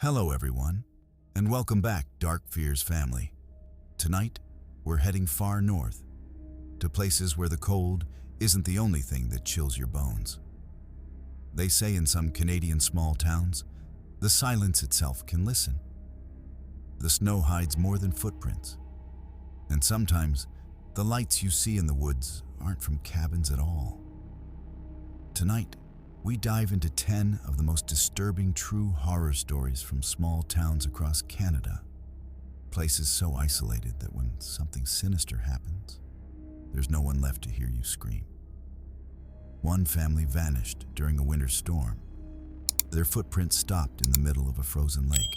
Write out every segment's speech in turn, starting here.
Hello everyone, and welcome back, Dark Fears family. Tonight, we're heading far north, to places where the cold isn't the only thing that chills your bones. They say in some Canadian small towns, the silence itself can listen. The snow hides more than footprints, and sometimes the lights you see in the woods aren't from cabins at all. Tonight, we dive into 10 of the most disturbing true horror stories from small towns across Canada. Places so isolated that when something sinister happens, there's no one left to hear you scream. One family vanished during a winter storm. Their footprints stopped in the middle of a frozen lake.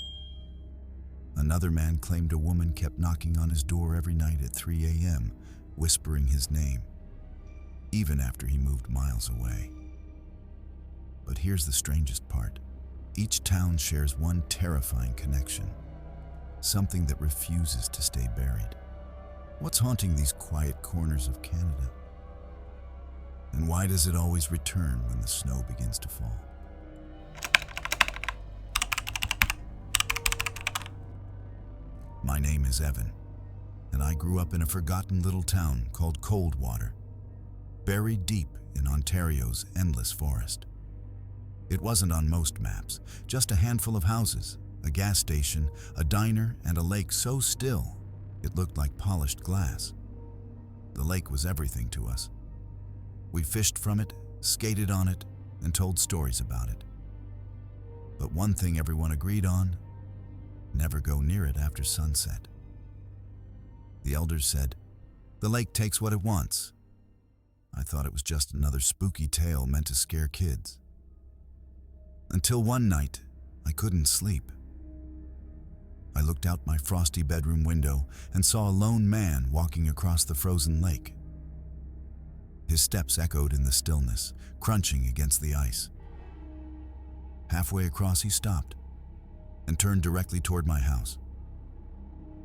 Another man claimed a woman kept knocking on his door every night at 3 a.m., whispering his name, even after he moved miles away. But here's the strangest part. Each town shares one terrifying connection, something that refuses to stay buried. What's haunting these quiet corners of Canada? And why does it always return when the snow begins to fall? My name is Evan, and I grew up in a forgotten little town called Coldwater, buried deep in Ontario's endless forest. It wasn't on most maps, just a handful of houses, a gas station, a diner, and a lake so still it looked like polished glass. The lake was everything to us. We fished from it, skated on it, and told stories about it. But one thing everyone agreed on: never go near it after sunset. The elders said, "The lake takes what it wants." I thought it was just another spooky tale meant to scare kids. Until one night, I couldn't sleep. I looked out my frosty bedroom window and saw a lone man walking across the frozen lake. His steps echoed in the stillness, crunching against the ice. Halfway across, he stopped and turned directly toward my house.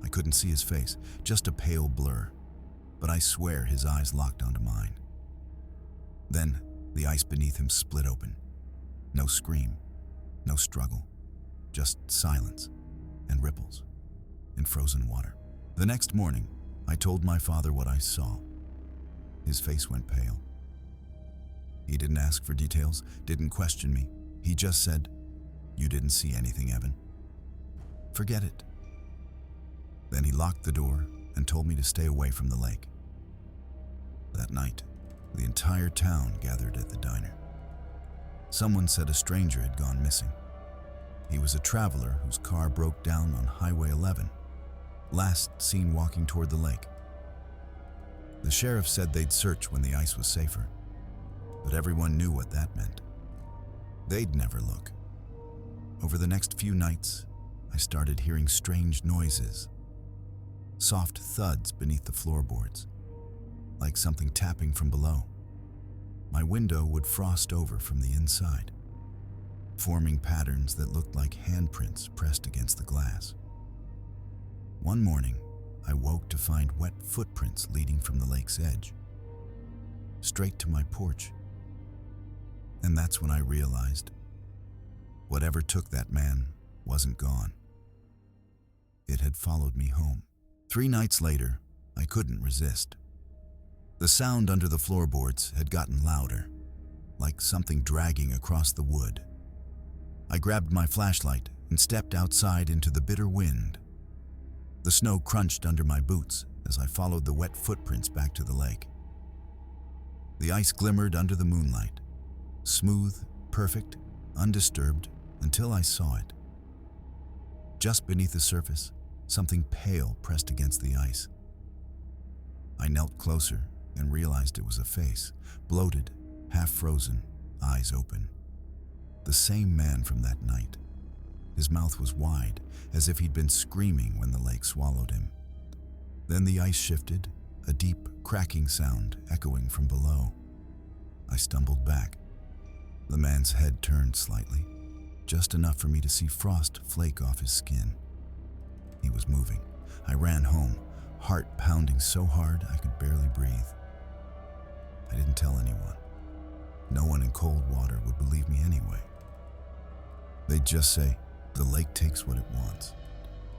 I couldn't see his face, just a pale blur, but I swear his eyes locked onto mine. Then, the ice beneath him split open. No scream, no struggle, just silence and ripples in frozen water. The next morning, I told my father what I saw. His face went pale. He didn't ask for details, didn't question me. He just said, "You didn't see anything, Evan. Forget it." Then he locked the door and told me to stay away from the lake. That night, the entire town gathered at the diner. Someone said a stranger had gone missing. He was a traveler whose car broke down on Highway 11, last seen walking toward the lake. The sheriff said they'd search when the ice was safer, but everyone knew what that meant. They'd never look. Over the next few nights, I started hearing strange noises, soft thuds beneath the floorboards, like something tapping from below. My window would frost over from the inside, forming patterns that looked like handprints pressed against the glass. One morning, I woke to find wet footprints leading from the lake's edge, straight to my porch. And that's when I realized whatever took that man wasn't gone. It had followed me home. 3 nights later, I couldn't resist. The sound under the floorboards had gotten louder, like something dragging across the wood. I grabbed my flashlight and stepped outside into the bitter wind. The snow crunched under my boots as I followed the wet footprints back to the lake. The ice glimmered under the moonlight, smooth, perfect, undisturbed, until I saw it. Just beneath the surface, something pale pressed against the ice. I knelt closer and realized it was a face, bloated, half-frozen, eyes open. The same man from that night. His mouth was wide, as if he'd been screaming when the lake swallowed him. Then the ice shifted, a deep, cracking sound echoing from below. I stumbled back. The man's head turned slightly, just enough for me to see frost flake off his skin. He was moving. I ran home, heart pounding so hard I could barely breathe. I didn't tell anyone. No one in Coldwater would believe me anyway. They'd just say, The lake takes what it wants.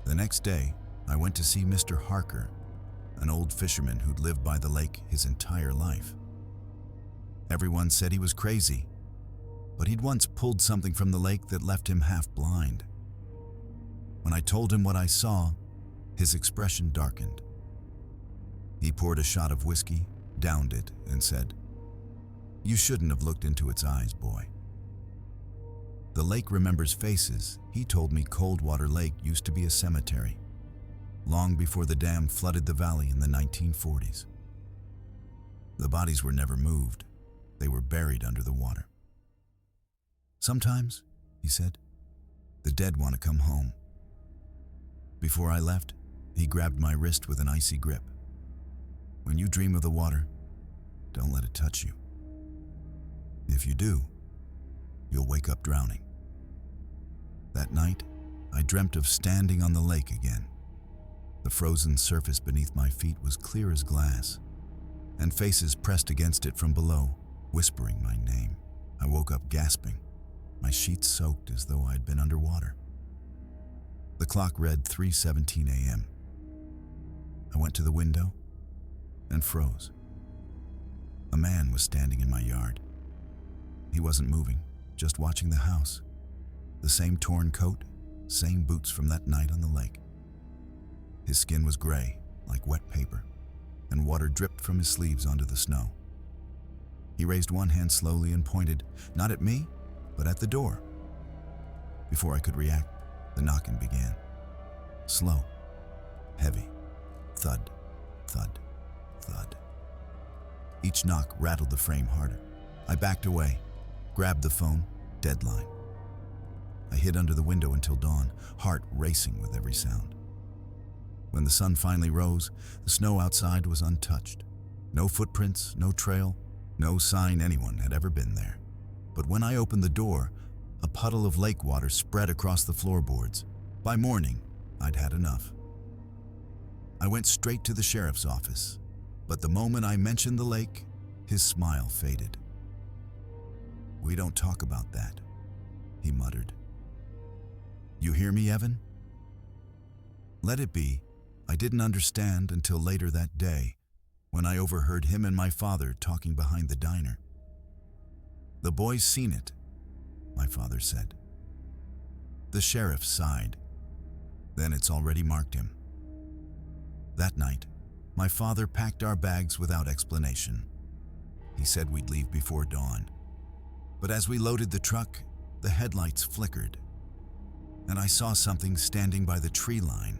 The next day, I went to see Mr. Harker, an old fisherman who'd lived by the lake his entire life. Everyone said he was crazy, but he'd once pulled something from the lake that left him half blind. When I told him what I saw, his expression darkened. He poured a shot of whiskey, downed it, and said, "You shouldn't have looked into its eyes, boy." The lake remembers faces. He told me Coldwater Lake used to be a cemetery, long before the dam flooded the valley in the 1940s. The bodies were never moved. They were buried under the water. "Sometimes," he said, "the dead want to come home." Before I left, he grabbed my wrist with an icy grip. "When you dream of the water, don't let it touch you. If you do, you'll wake up drowning." That night, I dreamt of standing on the lake again. The frozen surface beneath my feet was clear as glass, and faces pressed against it from below, whispering my name. I woke up gasping, my sheets soaked as though I'd been underwater. The clock read 3:17 a.m. I went to the window and froze. A man was standing in my yard. He wasn't moving, just watching the house. The same torn coat, same boots from that night on the lake. His skin was gray, like wet paper, and water dripped from his sleeves onto the snow. He raised one hand slowly and pointed, not at me, but at the door. Before I could react, the knocking began. Slow, heavy, thud, thud, thud. Each knock rattled the frame harder. I backed away, grabbed the phone, deadline. I hid under the window until dawn, heart racing with every sound. When the sun finally rose, the snow outside was untouched. No footprints, no trail, no sign anyone had ever been there. But when I opened the door, a puddle of lake water spread across the floorboards. By morning, I'd had enough. I went straight to the sheriff's office, but the moment I mentioned the lake, his smile faded. "We don't talk about that," he muttered. "You hear me, Evan?" Let it be, I didn't understand until later that day, when I overheard him and my father talking behind the diner. "The boy's seen it," my father said. The sheriff sighed. "Then it's already marked him." That night, my father packed our bags without explanation. He said we'd leave before dawn. But as we loaded the truck, the headlights flickered, and I saw something standing by the tree line.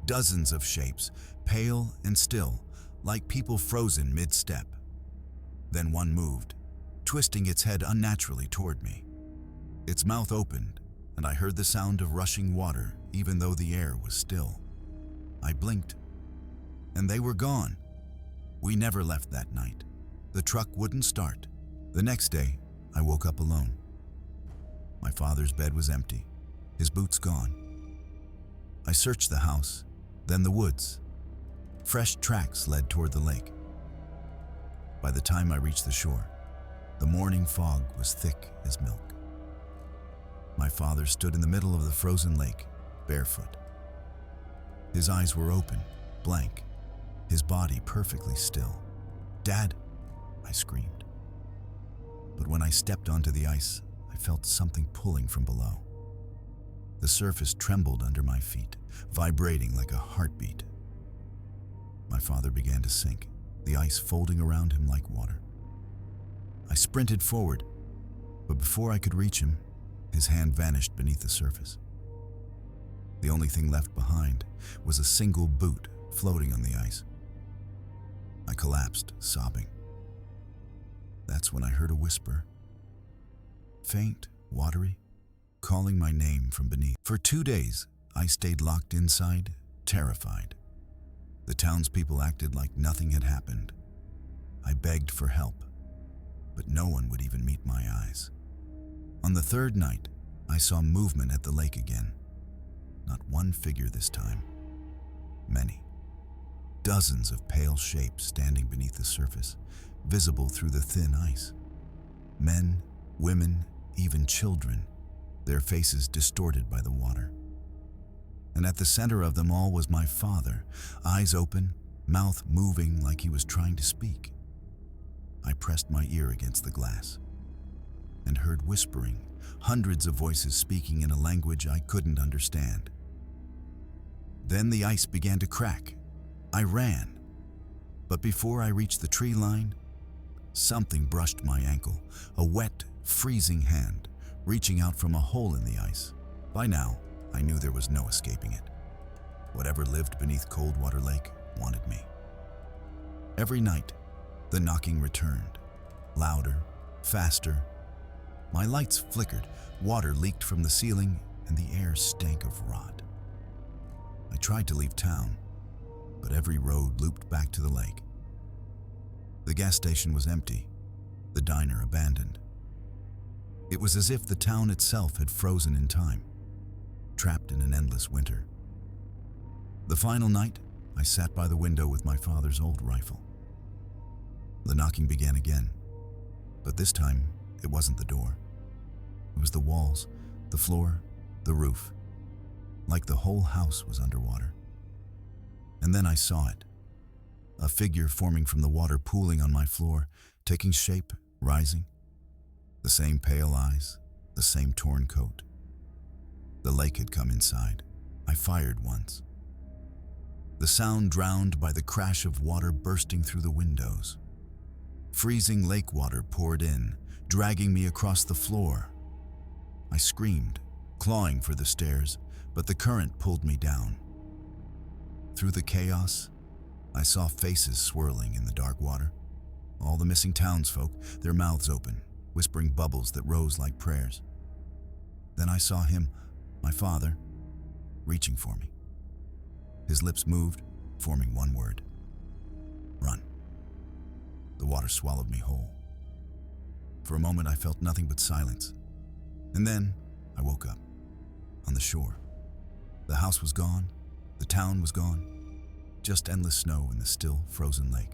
Dozens of shapes, pale and still, like people frozen mid-step. Then one moved, twisting its head unnaturally toward me. Its mouth opened, and I heard the sound of rushing water even though the air was still. I blinked, and they were gone. We never left that night. The truck wouldn't start. The next day, I woke up alone. My father's bed was empty, his boots gone. I searched the house, then the woods. Fresh tracks led toward the lake. By the time I reached the shore, the morning fog was thick as milk. My father stood in the middle of the frozen lake, barefoot. His eyes were open, blank, his body perfectly still. "Dad!" I screamed. But when I stepped onto the ice, I felt something pulling from below. The surface trembled under my feet, vibrating like a heartbeat. My father began to sink, the ice folding around him like water. I sprinted forward, but before I could reach him, his hand vanished beneath the surface. The only thing left behind was a single boot floating on the ice. I collapsed, sobbing. That's when I heard a whisper, faint, watery, calling my name from beneath. For 2 days, I stayed locked inside, terrified. The townspeople acted like nothing had happened. I begged for help, but no one would even meet my eyes. On the third night, I saw movement at the lake again. Not one figure this time. Many. Dozens of pale shapes standing beneath the surface, visible through the thin ice. Men, women, even children. their faces distorted by the water. And at the center of them all was my father, eyes open, mouth moving like he was trying to speak. I pressed my ear against the glass and heard whispering, hundreds of voices speaking in a language I couldn't understand. Then the ice began to crack. I ran, but before I reached the tree line, something brushed my ankle, a wet, freezing hand reaching out from a hole in the ice. By now, I knew there was no escaping it. Whatever lived beneath Coldwater Lake wanted me. Every night, the knocking returned, louder, faster. My lights flickered, water leaked from the ceiling, and the air stank of rot. I tried to leave town, but every road looped back to the lake. The gas station was empty, the diner abandoned. It was as if the town itself had frozen in time, trapped in an endless winter. The final night, I sat by the window with my father's old rifle. The knocking began again, but this time it wasn't the door. It was the walls, the floor, the roof, like the whole house was underwater. And then I saw it, a figure forming from the water pooling on my floor, taking shape, rising. The same pale eyes, the same torn coat. The lake had come inside. I fired once. The sound drowned by the crash of water bursting through the windows. Freezing lake water poured in, dragging me across the floor. I screamed, clawing for the stairs, but the current pulled me down. Through the chaos, I saw faces swirling in the dark water. All the missing townsfolk, their mouths open, whispering bubbles that rose like prayers. Then I saw him, my father, reaching for me. His lips moved, forming one word: run. The water swallowed me whole. For a moment, I felt nothing but silence. And then I woke up, on the shore. The house was gone, the town was gone, just endless snow in the still, frozen lake.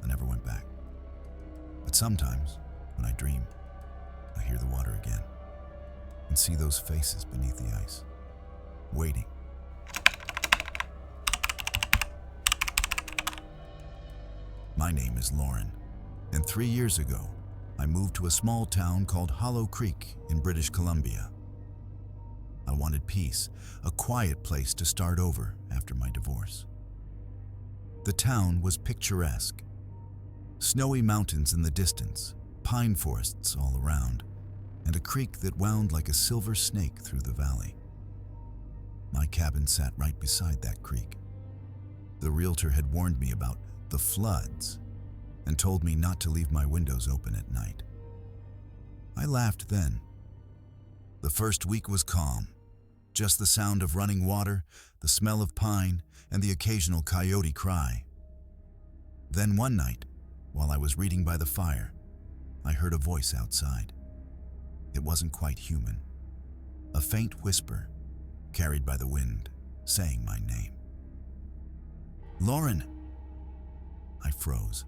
I never went back. But sometimes, when I dream, I hear the water again and see those faces beneath the ice, waiting. My name is Lauren, and 3 years ago, I moved to a small town called Hollow Creek in British Columbia. I wanted peace, a quiet place to start over after my divorce. The town was picturesque. Snowy mountains in the distance, pine forests all around, and a creek that wound like a silver snake through the valley. My cabin sat right beside that creek. The realtor had warned me about the floods and told me not to leave my windows open at night. I laughed then. The first week was calm, just the sound of running water, the smell of pine, and the occasional coyote cry. Then one night, while I was reading by the fire, I heard a voice outside. It wasn't quite human. A faint whisper, carried by the wind, saying my name. Lauren! I froze.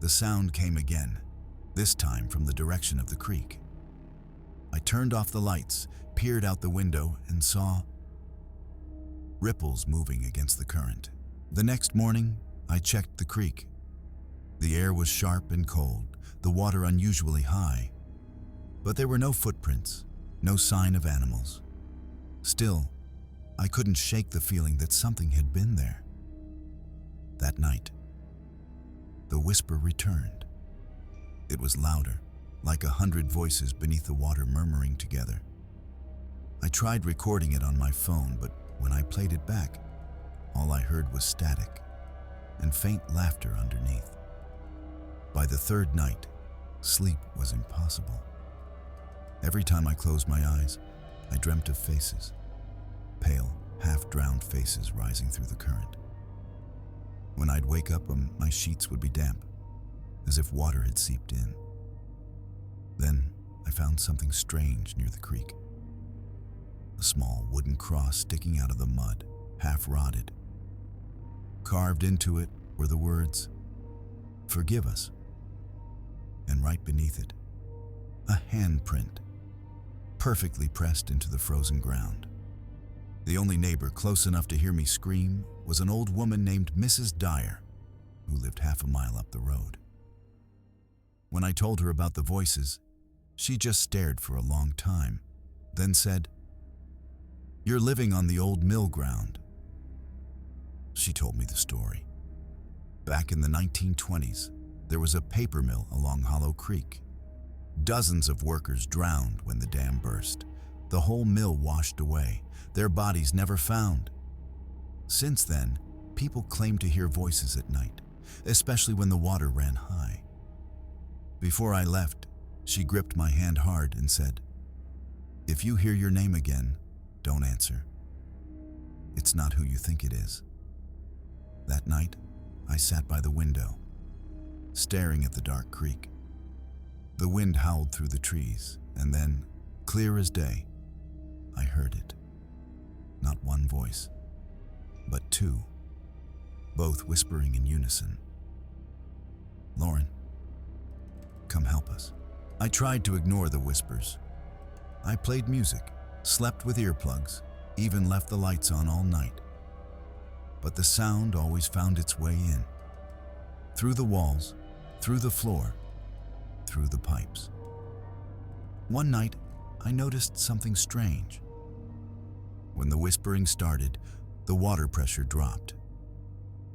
The sound came again, this time from the direction of the creek. I turned off the lights, peered out the window, and saw ripples moving against the current. The next morning, I checked the creek. The air was sharp and cold, the water unusually high. But there were no footprints, no sign of animals. Still, I couldn't shake the feeling that something had been there. That night, the whisper returned. It was louder, like 100 voices beneath the water murmuring together. I tried recording it on my phone, but when I played it back, all I heard was static and faint laughter underneath. By the third night, sleep was impossible. Every time I closed my eyes, I dreamt of faces, pale, half-drowned faces rising through the current. When I'd wake up, my sheets would be damp, as if water had seeped in. Then I found something strange near the creek. A small wooden cross sticking out of the mud, half rotted. Carved into it were the words, "Forgive us." And right beneath it, a handprint, perfectly pressed into the frozen ground. The only neighbor close enough to hear me scream was an old woman named Mrs. Dyer, who lived half a mile up the road. When I told her about the voices, she just stared for a long time, then said, "You're living on the old mill ground." She told me the story. Back in the 1920s, there was a paper mill along Hollow Creek. Dozens of workers drowned when the dam burst. The whole mill washed away, their bodies never found. Since then, people claim to hear voices at night, especially when the water ran high. Before I left, she gripped my hand hard and said, "If you hear your name again, don't answer. It's not who you think it is." That night, I sat by the window, staring at the dark creek. The wind howled through the trees, and then, clear as day, I heard it. Not one voice, but two, both whispering in unison. "Lauren, come help us." I tried to ignore the whispers. I played music, slept with earplugs, even left the lights on all night. But the sound always found its way in. Through the walls, through the floor, through the pipes. One night, I noticed something strange. When the whispering started, the water pressure dropped.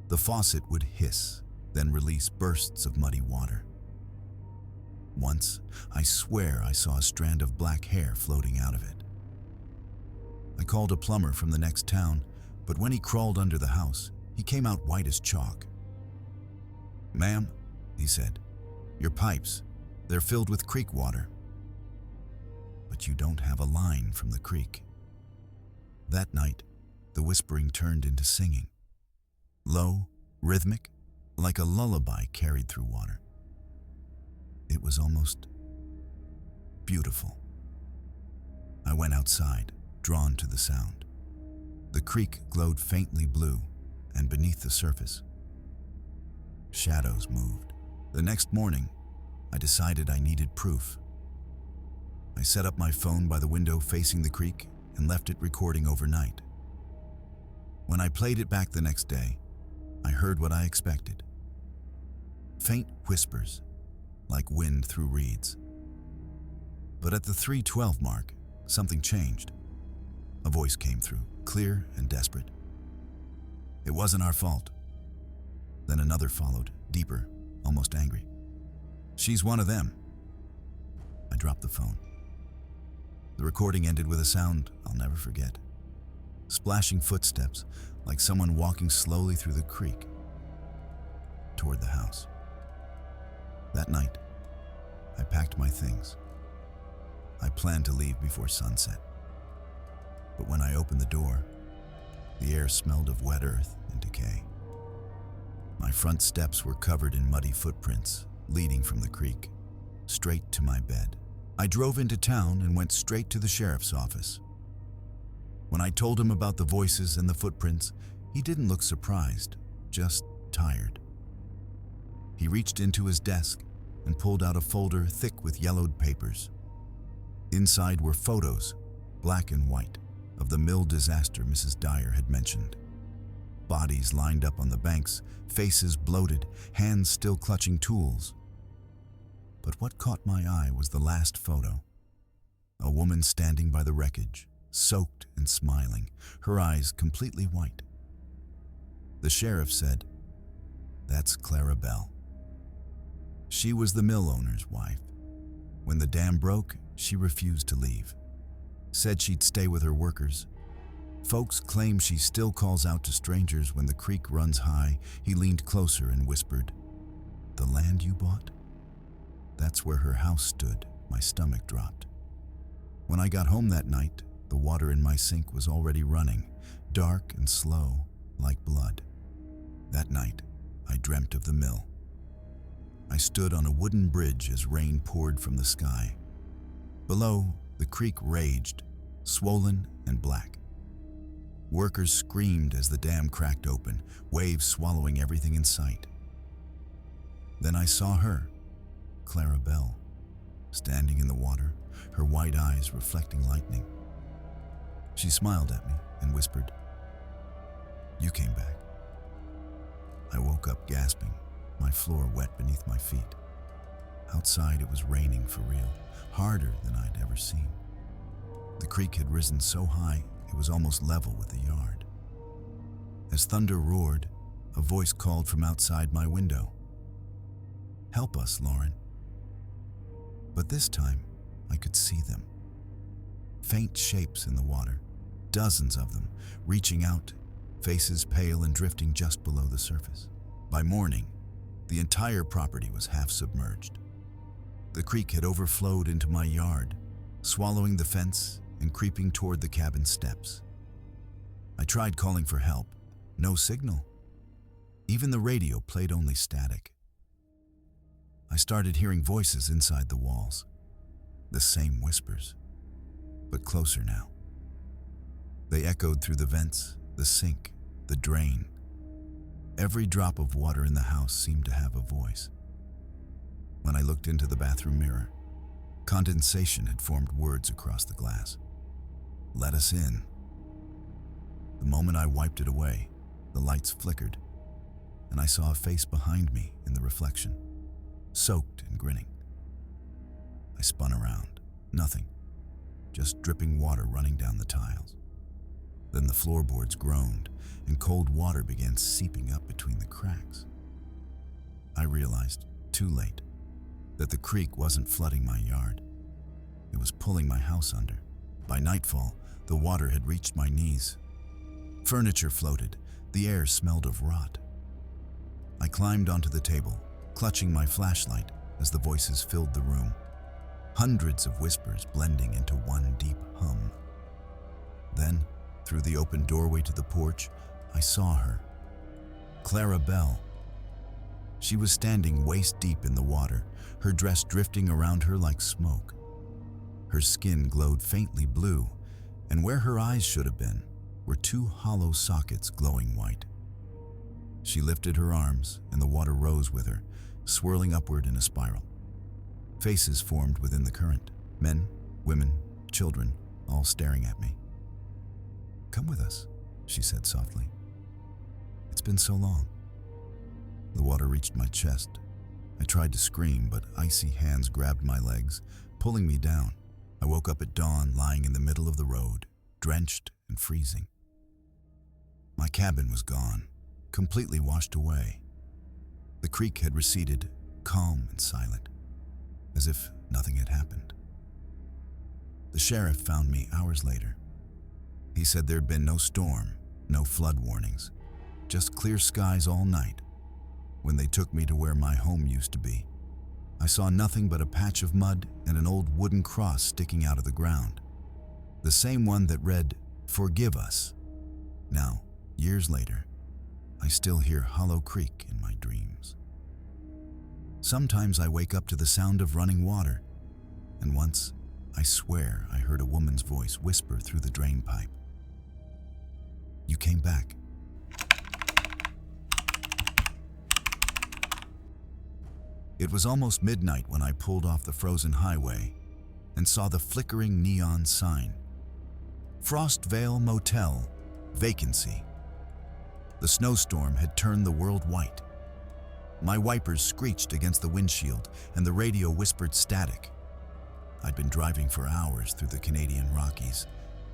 The faucet would hiss, then release bursts of muddy water. Once, I swear I saw a strand of black hair floating out of it. I called a plumber from the next town, but when he crawled under the house, he came out white as chalk. "Ma'am," he said, "your pipes, they're filled with creek water. But you don't have a line from the creek." That night, the whispering turned into singing. Low, rhythmic, like a lullaby carried through water. It was almost beautiful. I went outside, drawn to the sound. The creek glowed faintly blue, and beneath the surface, shadows moved. The next morning, I decided I needed proof. I set up my phone by the window facing the creek and left it recording overnight. When I played it back the next day, I heard what I expected. Faint whispers, like wind through reeds. But at the 3:12 mark, something changed. A voice came through, clear and desperate. "It wasn't our fault." Then another followed, deeper, almost angry. "She's one of them." I dropped the phone. The recording ended with a sound I'll never forget. Splashing footsteps, like someone walking slowly through the creek toward the house. That night, I packed my things. I planned to leave before sunset. But when I opened the door, the air smelled of wet earth and decay. My front steps were covered in muddy footprints, leading from the creek, straight to my bed. I drove into town and went straight to the sheriff's office. When I told him about the voices and the footprints, he didn't look surprised, just tired. He reached into his desk and pulled out a folder thick with yellowed papers. Inside were photos, black and white, of the mill disaster Mrs. Dyer had mentioned. Bodies lined up on the banks, faces bloated, hands still clutching tools. But what caught my eye was the last photo. A woman standing by the wreckage, soaked and smiling, her eyes completely white. The sheriff said, "That's Clara Bell." She was the mill owner's wife. When the dam broke, she refused to leave. Said she'd stay with her workers. Folks claim she still calls out to strangers when the creek runs high. He leaned closer and whispered, "The land you bought?" That's where her house stood. My stomach dropped. When I got home that night, the water in my sink was already running, dark and slow, like blood. That night, I dreamt of the mill. I stood on a wooden bridge as rain poured from the sky. Below, the creek raged, swollen and black. Workers screamed as the dam cracked open, waves swallowing everything in sight. Then I saw her, Clara Bell, standing in the water, her white eyes reflecting lightning. She smiled at me and whispered, "You came back." I woke up gasping, my floor wet beneath my feet. Outside it was raining for real, harder than I'd ever seen. The creek had risen so high it was almost level with the yard. As thunder roared, a voice called from outside my window, "Help us, Lauren." But this time, I could see them. Faint shapes in the water, dozens of them, reaching out, faces pale and drifting just below the surface. By morning, the entire property was half submerged. The creek had overflowed into my yard, swallowing the fence and creeping toward the cabin steps. I tried calling for help. No signal. Even the radio played only static. I started hearing voices inside the walls. The same whispers, but closer now. They echoed through the vents, the sink, the drain. Every drop of water in the house seemed to have a voice. When I looked into the bathroom mirror, condensation had formed words across the glass. "Let us in." The moment I wiped it away, the lights flickered, and I saw a face behind me in the reflection, soaked and grinning. I spun around. Nothing. Just dripping water running down the tiles. Then the floorboards groaned, and cold water began seeping up between the cracks. I realized, too late, that the creek wasn't flooding my yard. It was pulling my house under. By nightfall, the water had reached my knees. Furniture floated. The air smelled of rot. I climbed onto the table, clutching my flashlight as the voices filled the room. Hundreds of whispers blending into one deep hum. Then, through the open doorway to the porch, I saw her. Clara Bell. She was standing waist-deep in the water, her dress drifting around her like smoke. Her skin glowed faintly blue, and where her eyes should have been were two hollow sockets glowing white. She lifted her arms, and the water rose with her, swirling upward in a spiral. Faces formed within the current. Men, women, children, all staring at me. "Come with us," she said softly. "It's been so long." The water reached my chest. I tried to scream, but icy hands grabbed my legs, pulling me down. I woke up at dawn, lying in the middle of the road, drenched and freezing. My cabin was gone, completely washed away. The creek had receded, calm and silent, as if nothing had happened. The sheriff found me hours later. He said there'd been no storm, no flood warnings, just clear skies all night. When they took me to where my home used to be, I saw nothing but a patch of mud and an old wooden cross sticking out of the ground. The same one that read, "Forgive us." Now, years later, I still hear Hollow Creek in my dreams. Sometimes I wake up to the sound of running water, and once, I swear I heard a woman's voice whisper through the drain pipe, "You came back." It was almost midnight when I pulled off the frozen highway and saw the flickering neon sign. Frostvale Motel, vacancy. The snowstorm had turned the world white. My wipers screeched against the windshield and the radio whispered static. I'd been driving for hours through the Canadian Rockies,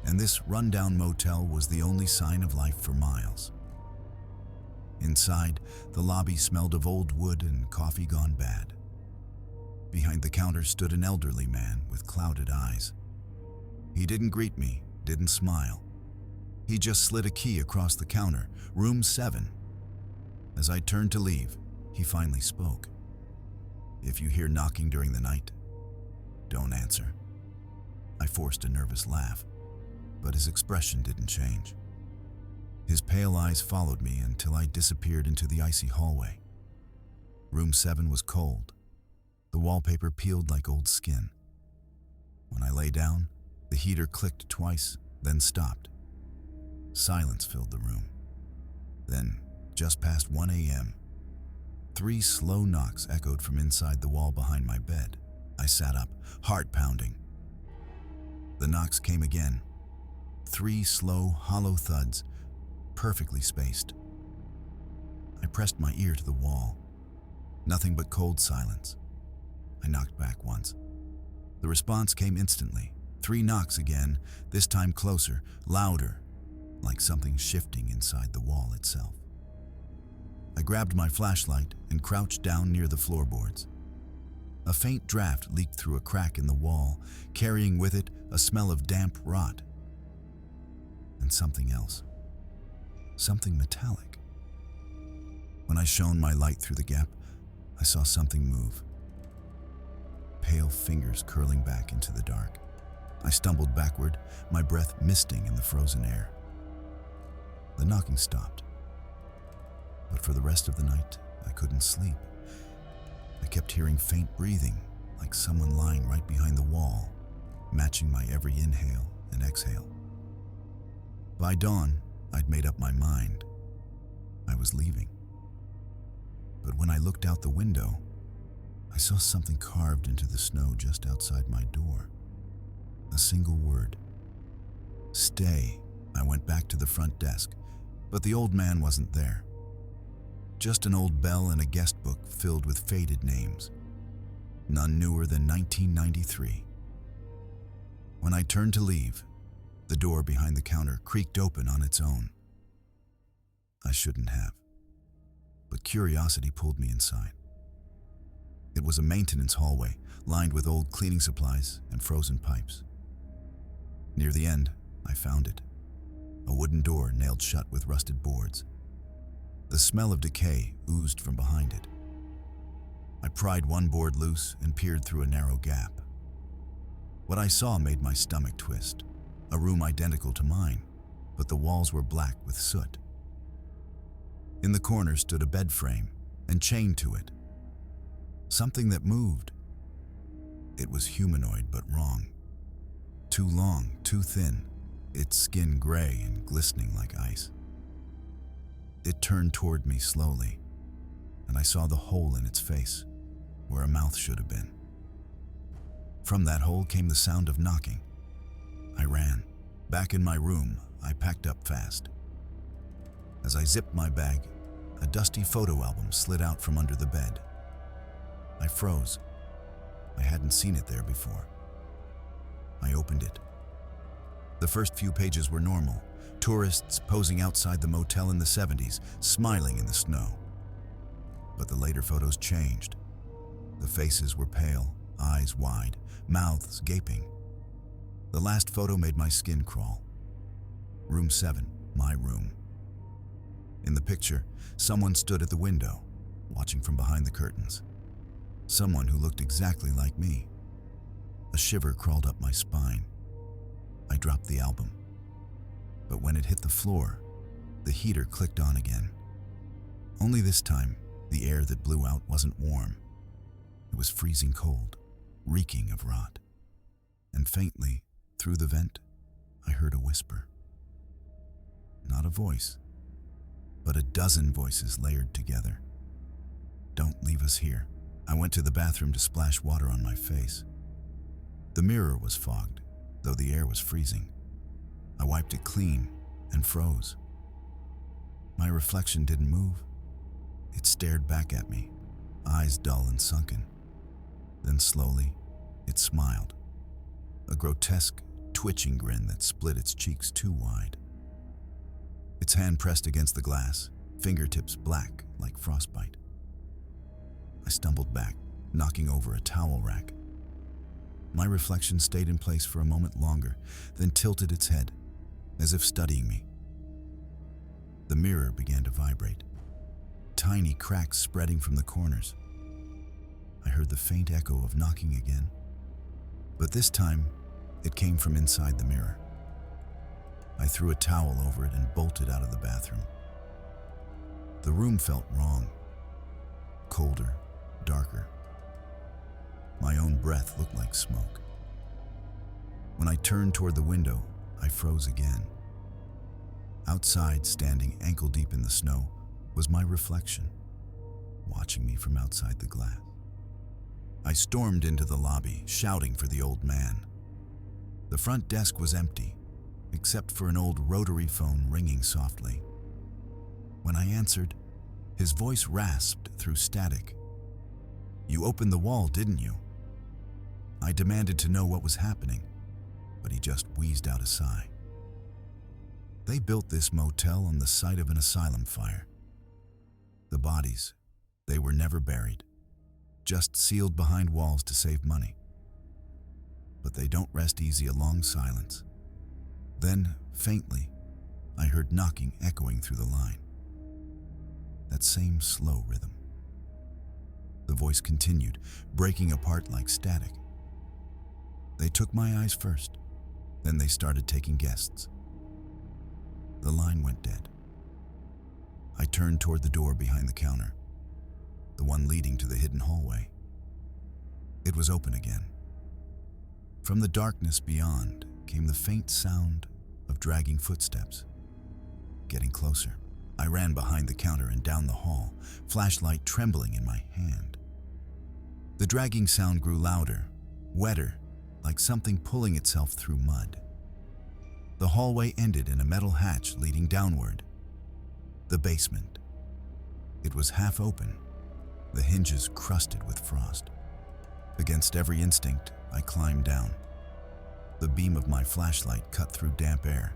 and this rundown motel was the only sign of life for miles. Inside, the lobby smelled of old wood and coffee gone bad. Behind the counter stood an elderly man with clouded eyes. He didn't greet me, didn't smile. He just slid a key across the counter, room 7. As I turned to leave, he finally spoke. "If you hear knocking during the night, don't answer." I forced a nervous laugh, but his expression didn't change. His pale eyes followed me until I disappeared into the icy hallway. Room 7 was cold. The wallpaper peeled like old skin. When I lay down, the heater clicked twice, then stopped. Silence filled the room. Then, just past 1 a.m., 3 slow knocks echoed from inside the wall behind my bed. I sat up, heart pounding. The knocks came again. 3 slow, hollow thuds, perfectly spaced. I pressed my ear to the wall. Nothing but cold silence. I knocked back once. The response came instantly. 3 knocks again, this time closer, louder, like something shifting inside the wall itself. I grabbed my flashlight and crouched down near the floorboards. A faint draft leaked through a crack in the wall, carrying with it a smell of damp rot. And something else. Something metallic. When I shone my light through the gap, I saw something move. Pale fingers curling back into the dark. I stumbled backward, my breath misting in the frozen air. The knocking stopped. But for the rest of the night, I couldn't sleep. I kept hearing faint breathing, like someone lying right behind the wall, matching my every inhale and exhale. By dawn, I'd made up my mind. I was leaving. But when I looked out the window, I saw something carved into the snow just outside my door. A single word. Stay. I went back to the front desk, but the old man wasn't there. Just an old bell and a guest book filled with faded names, none newer than 1993. When I turned to leave, the door behind the counter creaked open on its own. I shouldn't have, but curiosity pulled me inside. It was a maintenance hallway lined with old cleaning supplies and frozen pipes. Near the end, I found it, a wooden door nailed shut with rusted boards. The smell of decay oozed from behind it. I pried one board loose and peered through a narrow gap. What I saw made my stomach twist. A room identical to mine, but the walls were black with soot. In the corner stood a bed frame, and chained to it, something that moved. It was humanoid but wrong. Too long, too thin, its skin gray and glistening like ice. It turned toward me slowly, and I saw the hole in its face, where a mouth should have been. From that hole came the sound of knocking. I ran. Back in my room, I packed up fast. As I zipped my bag, a dusty photo album slid out from under the bed. I froze. I hadn't seen it there before. I opened it. The first few pages were normal. Tourists posing outside the motel in the 70s, smiling in the snow. But the later photos changed. The faces were pale, eyes wide, mouths gaping. The last photo made my skin crawl. Room 7, my room. In the picture, someone stood at the window, watching from behind the curtains. Someone who looked exactly like me. A shiver crawled up my spine. I dropped the album. But when it hit the floor, the heater clicked on again. Only this time, the air that blew out wasn't warm. It was freezing cold, reeking of rot. And faintly, through the vent, I heard a whisper. Not a voice, but a dozen voices layered together. Don't leave us here. I went to the bathroom to splash water on my face. The mirror was fogged, though the air was freezing. I wiped it clean and froze. My reflection didn't move. It stared back at me, eyes dull and sunken. Then slowly, it smiled. A grotesque, twitching grin that split its cheeks too wide. Its hand pressed against the glass, fingertips black like frostbite. I stumbled back, knocking over a towel rack. My reflection stayed in place for a moment longer, then tilted its head, as if studying me. The mirror began to vibrate, tiny cracks spreading from the corners. I heard the faint echo of knocking again, but this time it came from inside the mirror. I threw a towel over it and bolted out of the bathroom. The room felt wrong, colder, darker. My own breath looked like smoke. When I turned toward the window, I froze again. Outside, standing ankle-deep in the snow, was my reflection, watching me from outside the glass. I stormed into the lobby, shouting for the old man. The front desk was empty, except for an old rotary phone ringing softly. When I answered, his voice rasped through static. "You opened the wall, didn't you?" I demanded to know what was happening, but he just wheezed out a sigh. They built this motel on the site of an asylum fire. The bodies, they were never buried, just sealed behind walls to save money. But they don't rest easy along silence. Then, faintly, I heard knocking echoing through the line. That same slow rhythm. The voice continued, breaking apart like static. They took my eyes first, then they started taking guests. The line went dead. I turned toward the door behind the counter, the one leading to the hidden hallway. It was open again. From the darkness beyond came the faint sound of dragging footsteps. Getting closer, I ran behind the counter and down the hall, flashlight trembling in my hand. The dragging sound grew louder, wetter, like something pulling itself through mud. The hallway ended in a metal hatch leading downward. The basement. It was half open, the hinges crusted with frost. Against every instinct, I climbed down. The beam of my flashlight cut through damp air.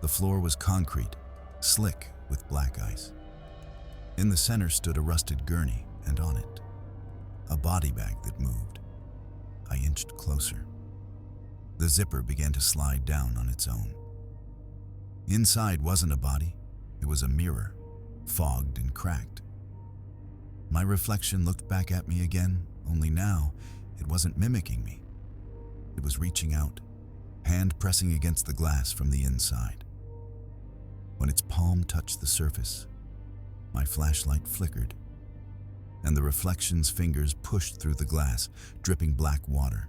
The floor was concrete, slick with black ice. In the center stood a rusted gurney, and on it, a body bag that moved. I inched closer. The zipper began to slide down on its own. Inside wasn't a body, it was a mirror, fogged and cracked. My reflection looked back at me again, only now it wasn't mimicking me. It was reaching out, hand pressing against the glass from the inside. When its palm touched the surface, my flashlight flickered, and the reflection's fingers pushed through the glass, dripping black water.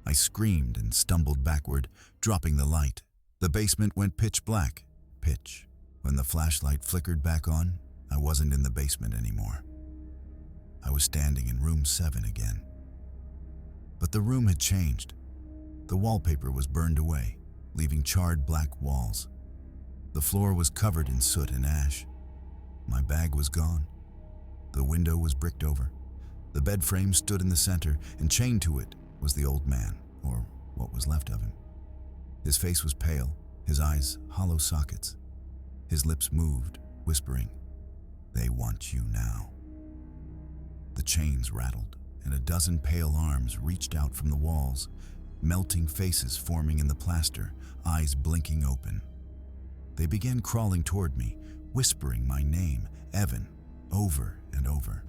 I screamed and stumbled backward, dropping the light. The basement went pitch black. Pitch. When the flashlight flickered back on, I wasn't in the basement anymore. I was standing in room 7 again. But the room had changed. The wallpaper was burned away, leaving charred black walls. The floor was covered in soot and ash. My bag was gone. The window was bricked over. The bed frame stood in the center, and chained to it was the old man, or what was left of him. His face was pale, his eyes hollow sockets. His lips moved, whispering, "They want you now." The chains rattled, and a dozen pale arms reached out from the walls, melting faces forming in the plaster, eyes blinking open. They began crawling toward me, whispering my name, Evan, over and over.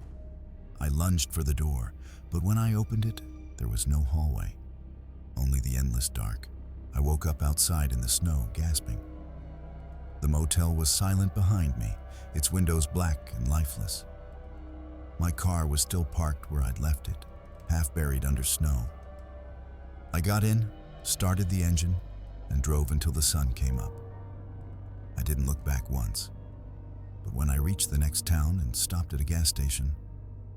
I lunged for the door, but when I opened it, there was no hallway, only the endless dark. I woke up outside in the snow, gasping. The motel was silent behind me, its windows black and lifeless. My car was still parked where I'd left it, half buried under snow. I got in, started the engine, and drove until the sun came up. I didn't look back once, but when I reached the next town and stopped at a gas station,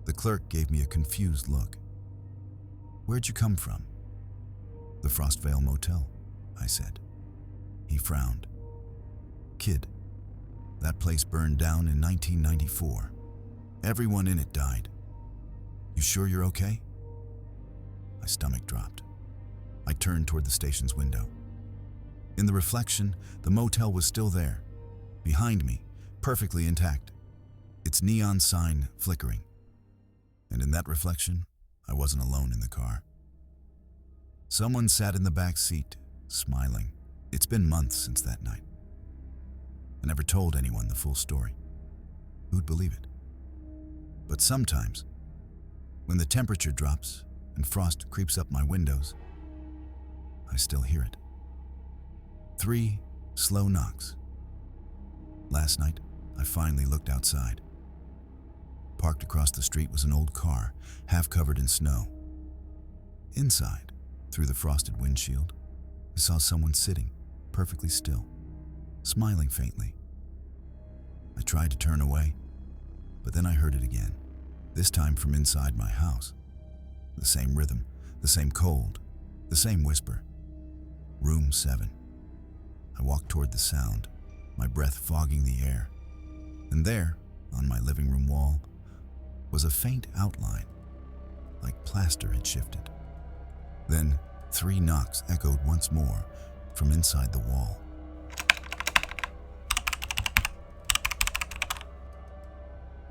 the clerk gave me a confused look. "Where'd you come from?" "The Frostvale Motel," I said. He frowned. "Kid, that place burned down in 1994. Everyone in it died. You sure you're okay?" My stomach dropped. I turned toward the station's window. In the reflection, the motel was still there, behind me, perfectly intact, its neon sign flickering. And in that reflection, I wasn't alone in the car. Someone sat in the back seat, smiling. It's been months since that night. I never told anyone the full story. Who'd believe it? But sometimes, when the temperature drops and frost creeps up my windows, I still hear it. 3 slow knocks. Last night, I finally looked outside. Parked across the street was an old car, half covered in snow. Inside, through the frosted windshield, I saw someone sitting, perfectly still, smiling faintly. I tried to turn away, but then I heard it again, this time from inside my house. The same rhythm, the same cold, the same whisper. Room 7. I walked toward the sound, my breath fogging the air. And there, on my living room wall, was a faint outline, like plaster had shifted. Then 3 knocks echoed once more from inside the wall.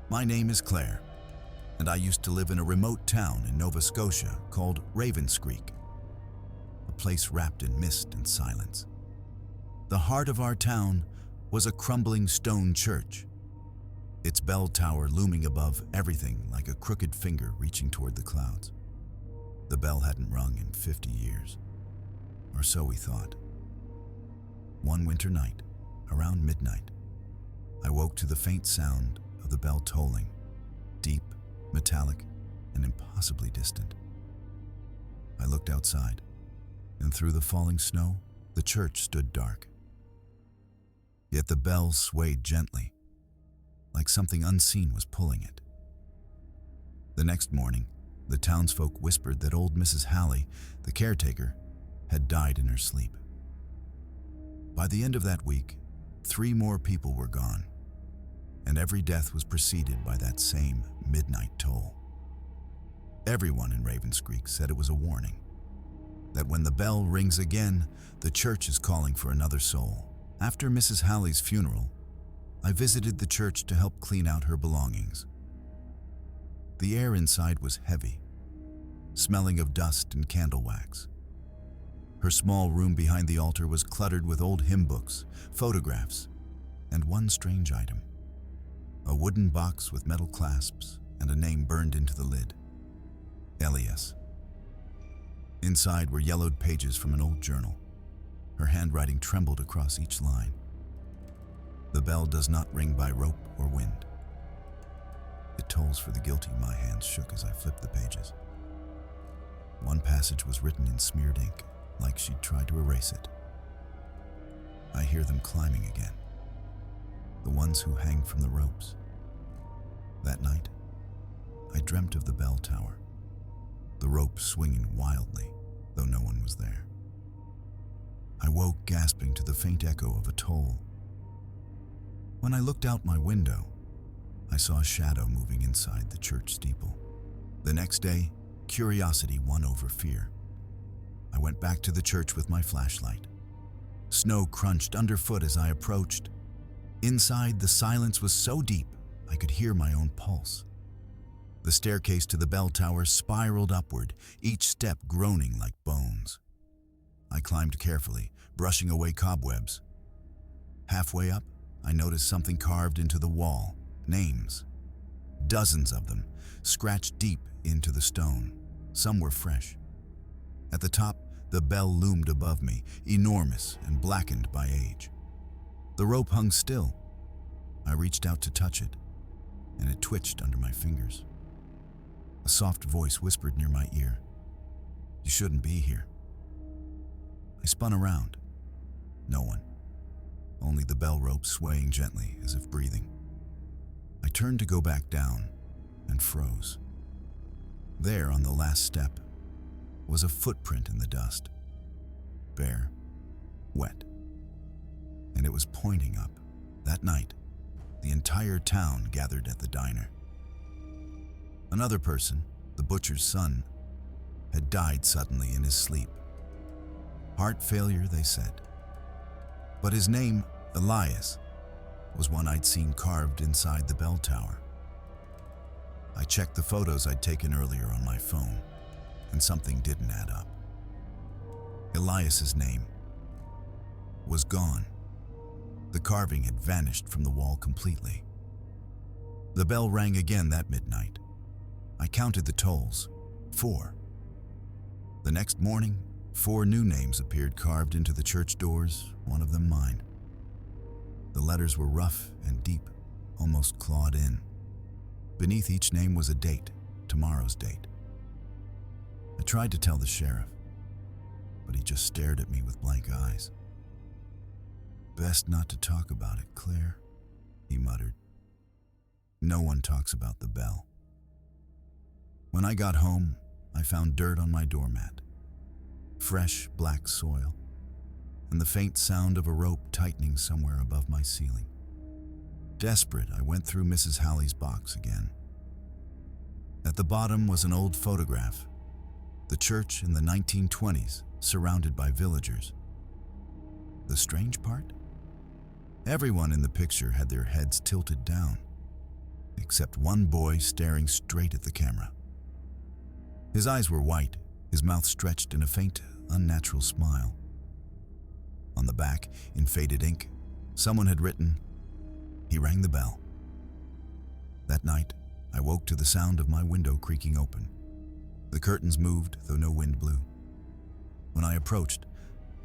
My name is Claire, and I used to live in a remote town in Nova Scotia called Ravenscreek, a place wrapped in mist and silence. The heart of our town was a crumbling stone church, its bell tower looming above everything like a crooked finger reaching toward the clouds. The bell hadn't rung in 50 years, or so we thought. One winter night, around midnight, I woke to the faint sound of the bell tolling, deep, metallic, and impossibly distant. I looked outside, and through the falling snow, the church stood dark. Yet the bell swayed gently, like something unseen was pulling it. The next morning, the townsfolk whispered that old Mrs. Halley, the caretaker, had died in her sleep. By the end of that week, 3 more people were gone, and every death was preceded by that same midnight toll. Everyone in Ravenscreek said it was a warning, that when the bell rings again, the church is calling for another soul. After Mrs. Halley's funeral, I visited the church to help clean out her belongings. The air inside was heavy, smelling of dust and candle wax. Her small room behind the altar was cluttered with old hymn books, photographs, and one strange item: a wooden box with metal clasps and a name burned into the lid: Elias. Inside were yellowed pages from an old journal. Her handwriting trembled across each line. The bell does not ring by rope or wind. It tolls for the guilty. My hands shook as I flipped the pages. One passage was written in smeared ink, like she'd tried to erase it. I hear them climbing again, the ones who hang from the ropes. That night, I dreamt of the bell tower, the rope swinging wildly, though no one was there. I woke gasping to the faint echo of a toll. When I looked out my window, I saw a shadow moving inside the church steeple. The next day, curiosity won over fear. I went back to the church with my flashlight. Snow crunched underfoot as I approached. Inside, the silence was so deep, I could hear my own pulse. The staircase to the bell tower spiraled upward, each step groaning like bones. I climbed carefully, brushing away cobwebs. Halfway up, I noticed something carved into the wall: names. Dozens of them, scratched deep into the stone. Some were fresh. At the top, the bell loomed above me, enormous and blackened by age. The rope hung still. I reached out to touch it, and it twitched under my fingers. A soft voice whispered near my ear, "You shouldn't be here." I spun around. No one. Only the bell rope swaying gently as if breathing. I turned to go back down and froze. There, on the last step, was a footprint in the dust. Bare, wet. And it was pointing up. That night, the entire town gathered at the diner. Another person, the butcher's son, had died suddenly in his sleep. Heart failure, they said. But his name, Elias, was one I'd seen carved inside the bell tower. I checked the photos I'd taken earlier on my phone, and something didn't add up. Elias's name was gone. The carving had vanished from the wall completely. The bell rang again that midnight. I counted the tolls: 4. The next morning, 4 new names appeared carved into the church doors, one of them mine. The letters were rough and deep, almost clawed in. Beneath each name was a date, tomorrow's date. I tried to tell the sheriff, but he just stared at me with blank eyes. "Best not to talk about it, Claire," he muttered. "No one talks about the bell." When I got home, I found dirt on my doormat. Fresh black soil, and the faint sound of a rope tightening somewhere above my ceiling. Desperate, I went through Mrs. Halley's box again. At the bottom was an old photograph. The church in the 1920s, surrounded by villagers. The strange part? Everyone in the picture had their heads tilted down, except one boy staring straight at the camera. His eyes were white, his mouth stretched in a faint, unnatural smile. On the back, in faded ink, someone had written, "He rang the bell." That night, I woke to the sound of my window creaking open. The curtains moved, though no wind blew. When I approached,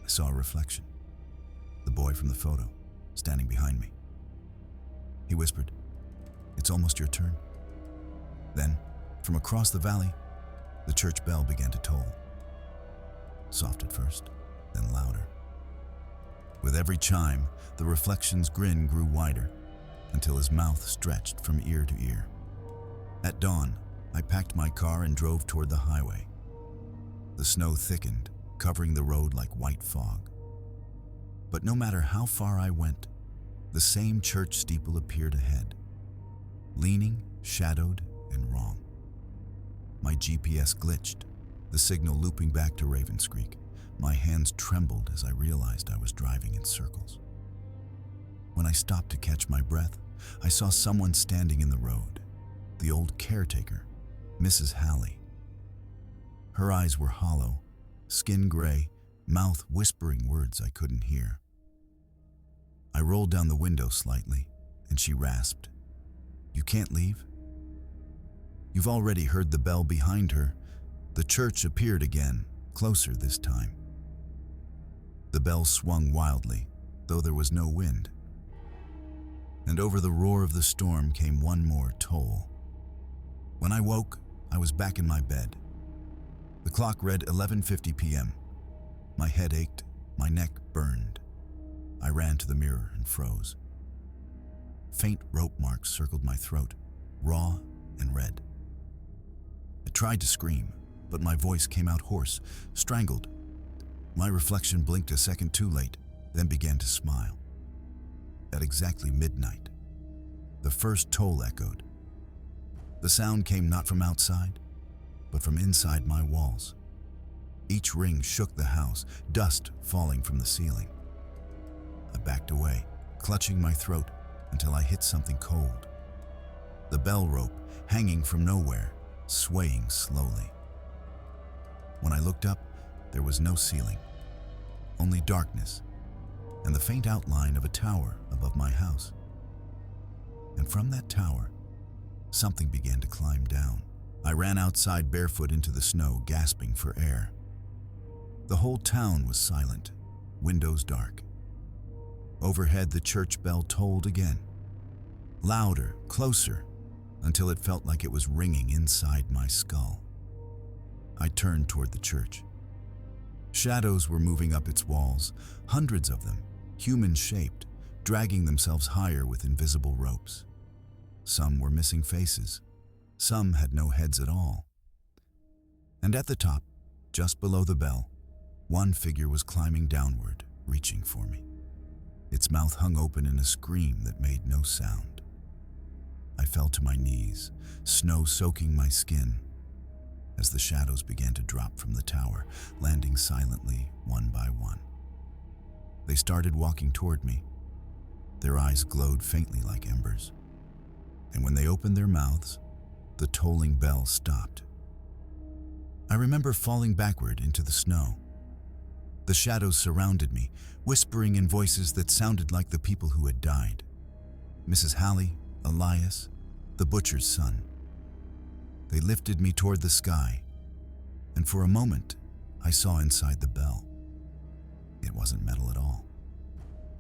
I saw a reflection. The boy from the photo, standing behind me. He whispered, "It's almost your turn." Then, from across the valley, the church bell began to toll. Soft at first, then louder. With every chime, the reflection's grin grew wider, until his mouth stretched from ear to ear. At dawn, I packed my car and drove toward the highway. The snow thickened, covering the road like white fog. But no matter how far I went, the same church steeple appeared ahead, leaning, shadowed, and wrong. My GPS glitched, the signal looping back to Ravens Creek. My hands trembled as I realized I was driving in circles. When I stopped to catch my breath, I saw someone standing in the road, the old caretaker, Mrs. Halley. Her eyes were hollow, skin gray, mouth whispering words I couldn't hear. I rolled down the window slightly, and she rasped, "You can't leave?" "You've already heard the bell behind her." The church appeared again, closer this time. The bell swung wildly, though there was no wind. And over the roar of the storm came one more toll. When I woke, I was back in my bed. The clock read 11:50 p.m. My head ached, my neck burned. I ran to the mirror and froze. Faint rope marks circled my throat, raw and red. I tried to scream, but my voice came out hoarse, strangled. My reflection blinked a second too late, then began to smile. At exactly midnight, the first toll echoed. The sound came not from outside, but from inside my walls. Each ring shook the house, dust falling from the ceiling. I backed away, clutching my throat until I hit something cold. The bell rope, hanging from nowhere, swaying slowly. When I looked up, there was no ceiling, only darkness and the faint outline of a tower above my house. And from that tower, something began to climb down. I ran outside barefoot into the snow, gasping for air. The whole town was silent, windows dark. Overhead, the church bell tolled again, louder, closer, until it felt like it was ringing inside my skull. I turned toward the church. Shadows were moving up its walls, hundreds of them, human-shaped, dragging themselves higher with invisible ropes. Some were missing faces. Some had no heads at all. And at the top, just below the bell, one figure was climbing downward, reaching for me. Its mouth hung open in a scream that made no sound. I fell to my knees, snow soaking my skin, as the shadows began to drop from the tower, landing silently one by one. They started walking toward me. Their eyes glowed faintly like embers. And when they opened their mouths, the tolling bell stopped. I remember falling backward into the snow. The shadows surrounded me, whispering in voices that sounded like the people who had died. Mrs. Halley, Elias, the butcher's son. They lifted me toward the sky, and for a moment, I saw inside the bell. It wasn't metal at all.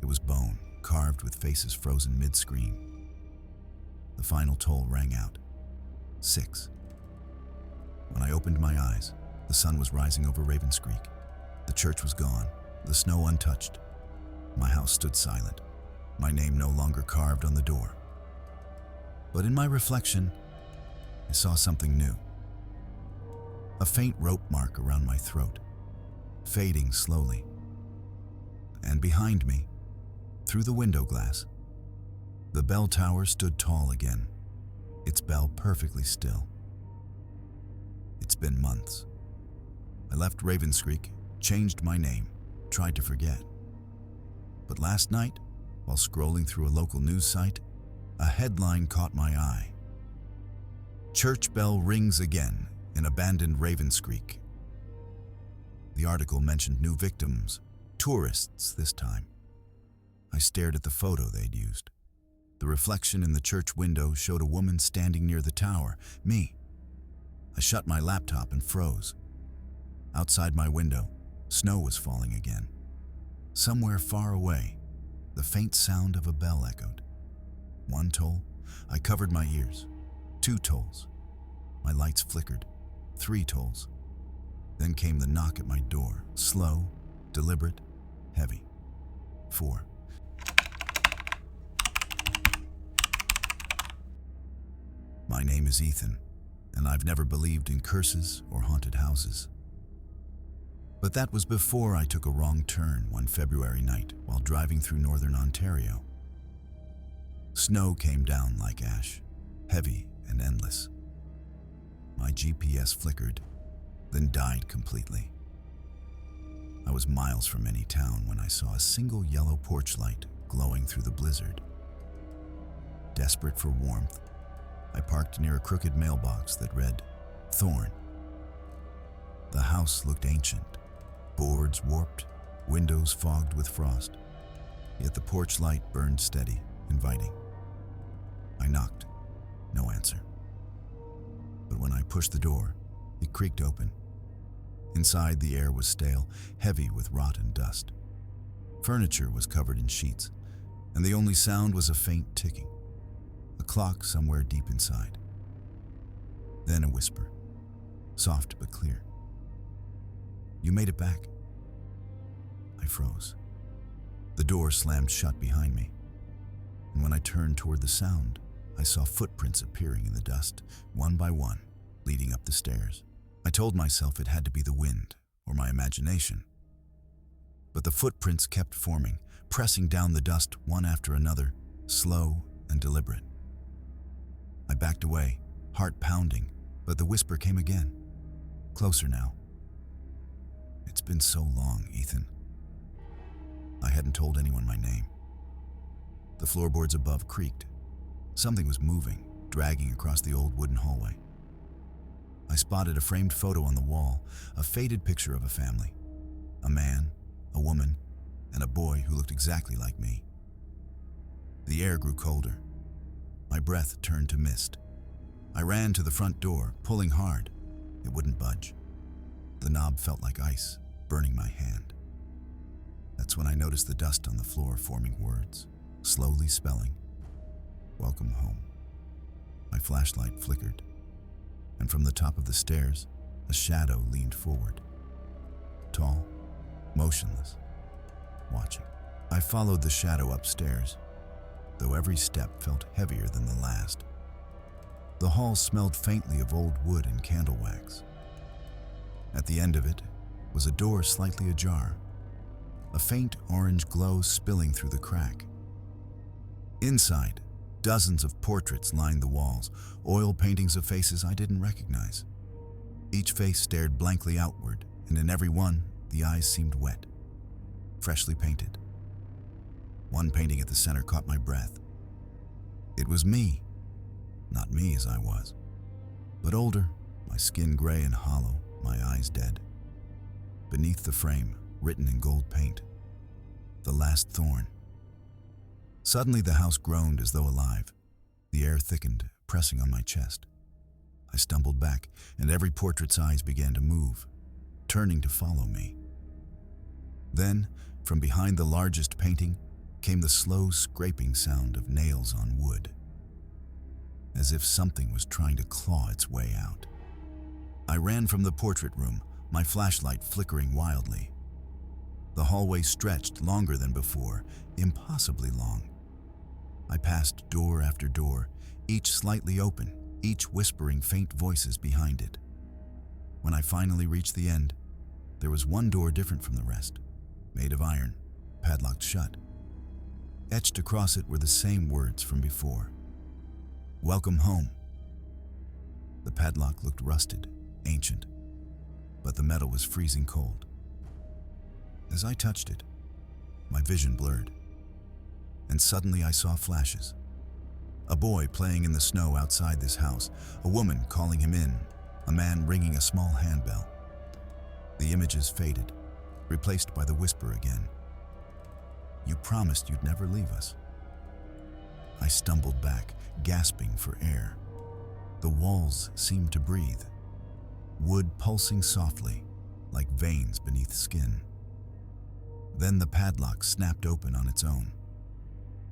It was bone, carved with faces frozen mid-scream. The final toll rang out. 6. When I opened my eyes, the sun was rising over Ravens Creek. The church was gone, the snow untouched. My house stood silent, my name no longer carved on the door. But in my reflection, I saw something new. A faint rope mark around my throat, fading slowly. and behind me, through the window glass, the bell tower stood tall again, its bell perfectly still. It's been months. I left Ravenscreek, changed my name, tried to forget. But last night, while scrolling through a local news site, a headline caught my eye. Church bell rings again in abandoned Ravenscreek. The article mentioned new victims, tourists this time. I stared at the photo they'd used. The reflection in the church window showed a woman standing near the tower, me. I shut my laptop and froze. Outside my window, snow was falling again. Somewhere far away, the faint sound of a bell echoed. One toll, I covered my ears. 2 tolls. My lights flickered. 3 tolls. Then came the knock at my door, slow, deliberate, heavy. 4. My name is Ethan, and I've never believed in curses or haunted houses. But that was before I took a wrong turn one February night while driving through northern Ontario. Snow came down like ash, heavy and endless. My GPS flickered, then died completely. I was miles from any town when I saw a single yellow porch light glowing through the blizzard. Desperate for warmth, I parked near a crooked mailbox that read, Thorn. The house looked ancient, boards warped, windows fogged with frost, yet the porch light burned steady, inviting. I knocked, no answer. But when I pushed the door, it creaked open. Inside, the air was stale, heavy with rot and dust. Furniture was covered in sheets, and the only sound was a faint ticking, a clock somewhere deep inside. Then a whisper, soft but clear. You made it back. I froze. The door slammed shut behind me, and when I turned toward the sound, I saw footprints appearing in the dust, one by one, leading up the stairs. I told myself it had to be the wind or my imagination. But the footprints kept forming, pressing down the dust one after another, slow and deliberate. I backed away, heart pounding, but the whisper came again, closer now. It's been so long, Ethan. I hadn't told anyone my name. The floorboards above creaked. Something was moving, dragging across the old wooden hallway. I spotted a framed photo on the wall, a faded picture of a family. A man, a woman, and a boy who looked exactly like me. The air grew colder. My breath turned to mist. I ran to the front door, pulling hard. It wouldn't budge. The knob felt like ice, burning my hand. That's when I noticed the dust on the floor forming words, slowly spelling, "Welcome home." My flashlight flickered, and from the top of the stairs, a shadow leaned forward. Tall, motionless, watching. I followed the shadow upstairs, though every step felt heavier than the last. The hall smelled faintly of old wood and candle wax. At the end of it was a door slightly ajar, a faint orange glow spilling through the crack. Inside, dozens of portraits lined the walls, oil paintings of faces I didn't recognize. Each face stared blankly outward, and in every one, the eyes seemed wet, freshly painted. One painting at the center caught my breath. It was me, not me as I was, but older, my skin gray and hollow, my eyes dead. Beneath the frame, written in gold paint, "The Last Thorn." Suddenly the house groaned as though alive. The air thickened, pressing on my chest. I stumbled back, and every portrait's eyes began to move, turning to follow me. Then, from behind the largest painting, came the slow scraping sound of nails on wood, as if something was trying to claw its way out. I ran from the portrait room, my flashlight flickering wildly. The hallway stretched longer than before, impossibly long. I passed door after door, each slightly open, each whispering faint voices behind it. When I finally reached the end, there was one door different from the rest, made of iron, padlocked shut. Etched across it were the same words from before. "Welcome home." The padlock looked rusted, ancient, but the metal was freezing cold. As I touched it, my vision blurred, and suddenly I saw flashes. A boy playing in the snow outside this house, a woman calling him in, a man ringing a small handbell. The images faded, replaced by the whisper again. "You promised you'd never leave us." I stumbled back, gasping for air. The walls seemed to breathe, wood pulsing softly, like veins beneath skin. Then the padlock snapped open on its own.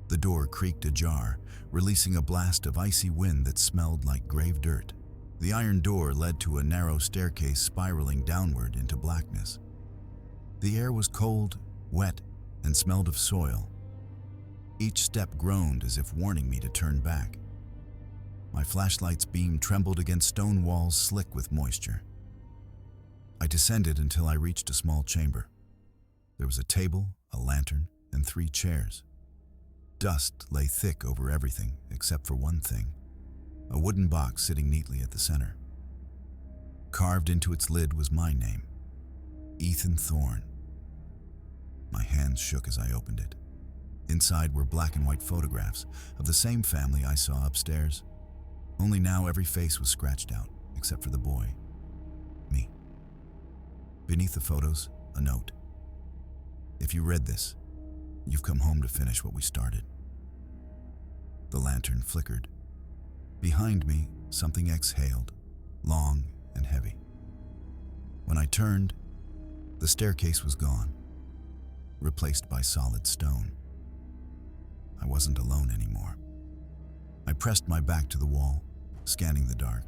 The door creaked ajar, releasing a blast of icy wind that smelled like grave dirt. The iron door led to a narrow staircase spiraling downward into blackness. The air was cold, wet, and smelled of soil. Each step groaned as if warning me to turn back. My flashlight's beam trembled against stone walls slick with moisture. I descended until I reached a small chamber. There was a table, a lantern, and 3 chairs. Dust lay thick over everything except for one thing, a wooden box sitting neatly at the center. Carved into its lid was my name, Ethan Thorne. My hands shook as I opened it. Inside were black and white photographs of the same family I saw upstairs. Only now every face was scratched out, except for the boy. Me. Beneath the photos, a note. "If you read this, you've come home to finish what we started." The lantern flickered. Behind me, something exhaled, long and heavy. When I turned, the staircase was gone, replaced by solid stone. I wasn't alone anymore. I pressed my back to the wall, scanning the dark.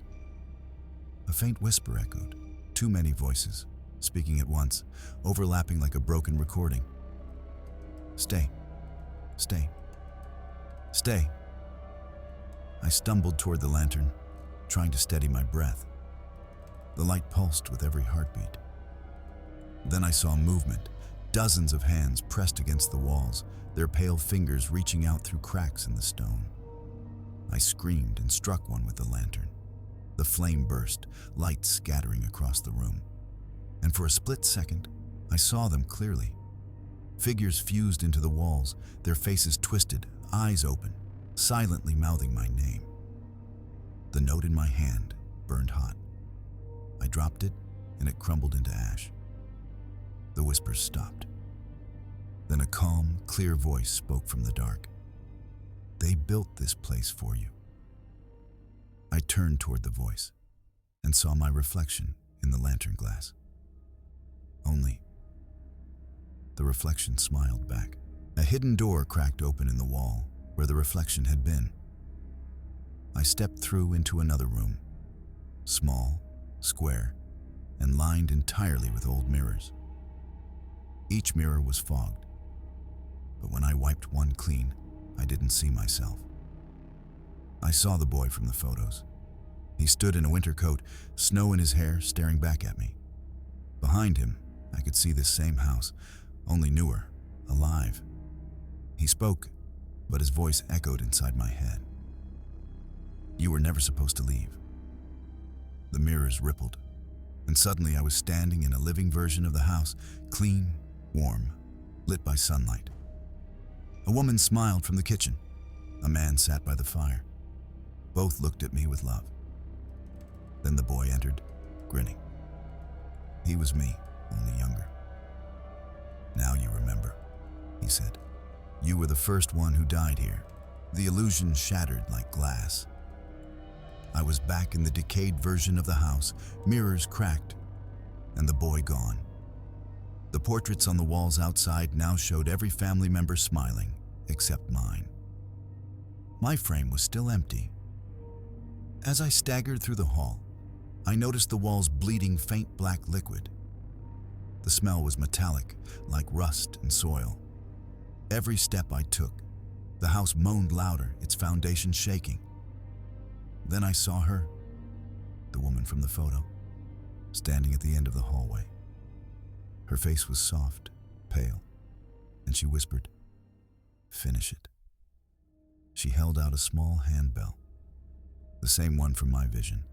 A faint whisper echoed, too many voices, speaking at once, overlapping like a broken recording. "Stay. Stay. Stay." I stumbled toward the lantern, trying to steady my breath. The light pulsed with every heartbeat. Then I saw movement, dozens of hands pressed against the walls, their pale fingers reaching out through cracks in the stone. I screamed and struck one with the lantern. The flame burst, light scattering across the room. And for a split second, I saw them clearly. Figures fused into the walls, their faces twisted, eyes open, silently mouthing my name. The note in my hand burned hot. I dropped it, and it crumbled into ash. The whispers stopped. Then a calm, clear voice spoke from the dark. "They built this place for you." I turned toward the voice and saw my reflection in the lantern glass. Only, the reflection smiled back. A hidden door cracked open in the wall where the reflection had been. I stepped through into another room, small, square, and lined entirely with old mirrors. Each mirror was fogged, but when I wiped one clean, I didn't see myself. I saw the boy from the photos. He stood in a winter coat, snow in his hair, staring back at me. Behind him, I could see this same house, only newer, alive. He spoke, but his voice echoed inside my head. "You were never supposed to leave." The mirrors rippled, and suddenly I was standing in a living version of the house, clean, warm, lit by sunlight. A woman smiled from the kitchen. A man sat by the fire. Both looked at me with love. Then the boy entered, grinning. He was me, only younger. "Now you remember," he said. "You were the first one who died here." The illusion shattered like glass. I was back in the decayed version of the house, mirrors cracked, and the boy gone. The portraits on the walls outside now showed every family member smiling, except mine. My frame was still empty. As I staggered through the hall, I noticed the walls bleeding faint black liquid. The smell was metallic, like rust and soil. Every step I took, the house moaned louder, its foundation shaking. Then I saw her, the woman from the photo, standing at the end of the hallway. Her face was soft, pale, and she whispered, "Finish it." She held out a small handbell, the same one from my vision.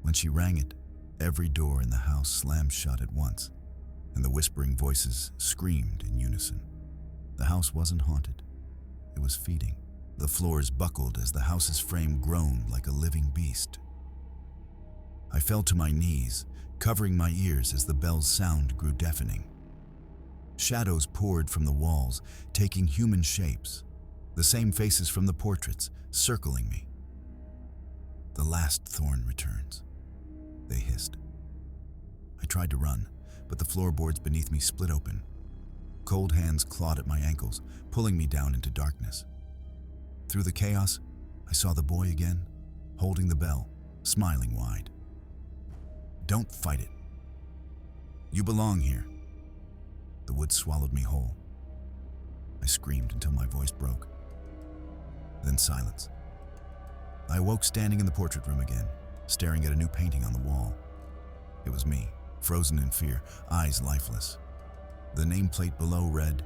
When she rang it, every door in the house slammed shut at once, and the whispering voices screamed in unison. The house wasn't haunted. It was feeding. The floors buckled as the house's frame groaned like a living beast. I fell to my knees, covering my ears as the bell's sound grew deafening. Shadows poured from the walls, taking human shapes, the same faces from the portraits, circling me. "The last thorn returns," they hissed. I tried to run, but the floorboards beneath me split open. Cold hands clawed at my ankles, pulling me down into darkness. Through the chaos, I saw the boy again, holding the bell, smiling wide. "Don't fight it. You belong here." The woods swallowed me whole. I screamed until my voice broke. Then silence. I awoke standing in the portrait room again, staring at a new painting on the wall. It was me, frozen in fear, eyes lifeless. The nameplate below read,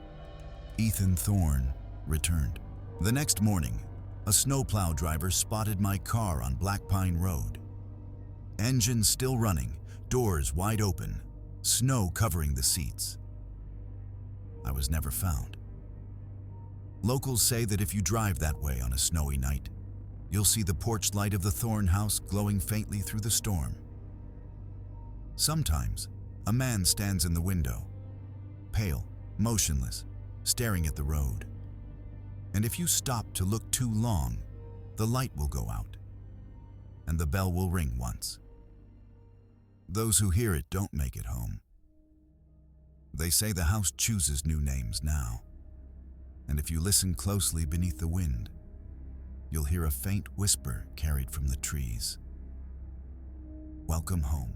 "Ethan Thorne returned." The next morning, a snowplow driver spotted my car on Black Pine Road. Engine still running, doors wide open, snow covering the seats. I was never found. Locals say that if you drive that way on a snowy night, you'll see the porch light of the Thorne house glowing faintly through the storm. Sometimes, a man stands in the window, pale, motionless, staring at the road. And if you stop to look too long, the light will go out, and the bell will ring once. Those who hear it don't make it home. They say the house chooses new names now, and if you listen closely beneath the wind, you'll hear a faint whisper carried from the trees. Welcome home.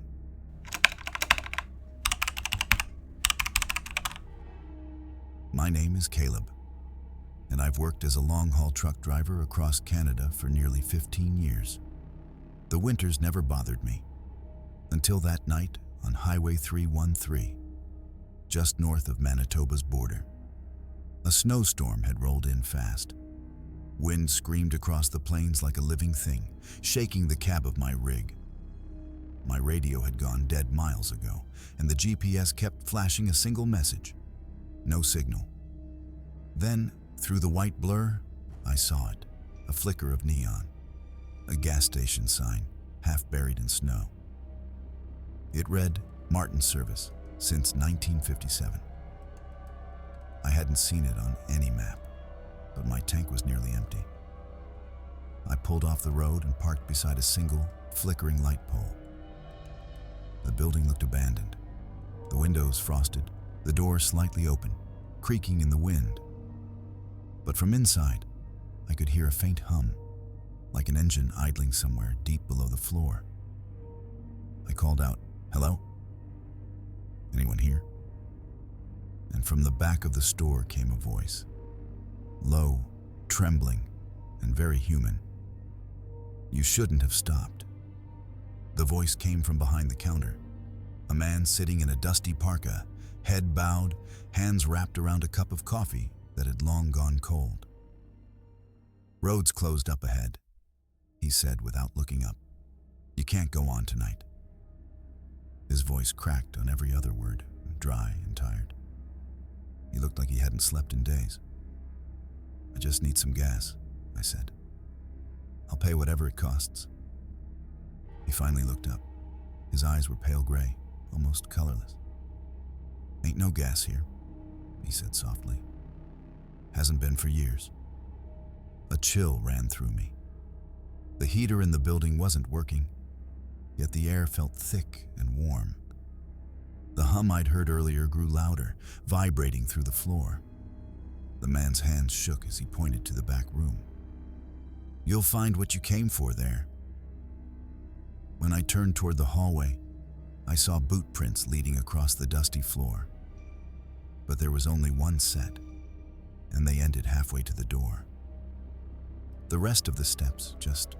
My name is Caleb, and I've worked as a long-haul truck driver across Canada for nearly 15 years. The winters never bothered me, until that night on Highway 313, just north of Manitoba's border. A snowstorm had rolled in fast. Wind screamed across the plains like a living thing, shaking the cab of my rig. My radio had gone dead miles ago, and the GPS kept flashing a single message: no signal. Then, through the white blur, I saw it, a flicker of neon, a gas station sign, half buried in snow. It read, "Martin Service, since 1957. I hadn't seen it on any map, but my tank was nearly empty. I pulled off the road and parked beside a single, flickering light pole. The building looked abandoned, the windows frosted, the door slightly open, creaking in the wind. But from inside, I could hear a faint hum, like an engine idling somewhere deep below the floor. I called out, "Hello? Anyone here?" And from the back of the store came a voice, low, trembling, and very human. "You shouldn't have stopped." The voice came from behind the counter, a man sitting in a dusty parka, head bowed, hands wrapped around a cup of coffee that had long gone cold. "Road's closed up ahead," he said without looking up. "You can't go on tonight." His voice cracked on every other word, dry and tired. He looked like he hadn't slept in days. "I just need some gas," I said. "I'll pay whatever it costs." He finally looked up. His eyes were pale gray, almost colorless. "Ain't no gas here," he said softly. "Hasn't been for years." A chill ran through me. The heater in the building wasn't working, yet the air felt thick and warm. The hum I'd heard earlier grew louder, vibrating through the floor. The man's hands shook as he pointed to the back room. "You'll find what you came for there." When I turned toward the hallway, I saw boot prints leading across the dusty floor. But there was only one set, and they ended halfway to the door. The rest of the steps just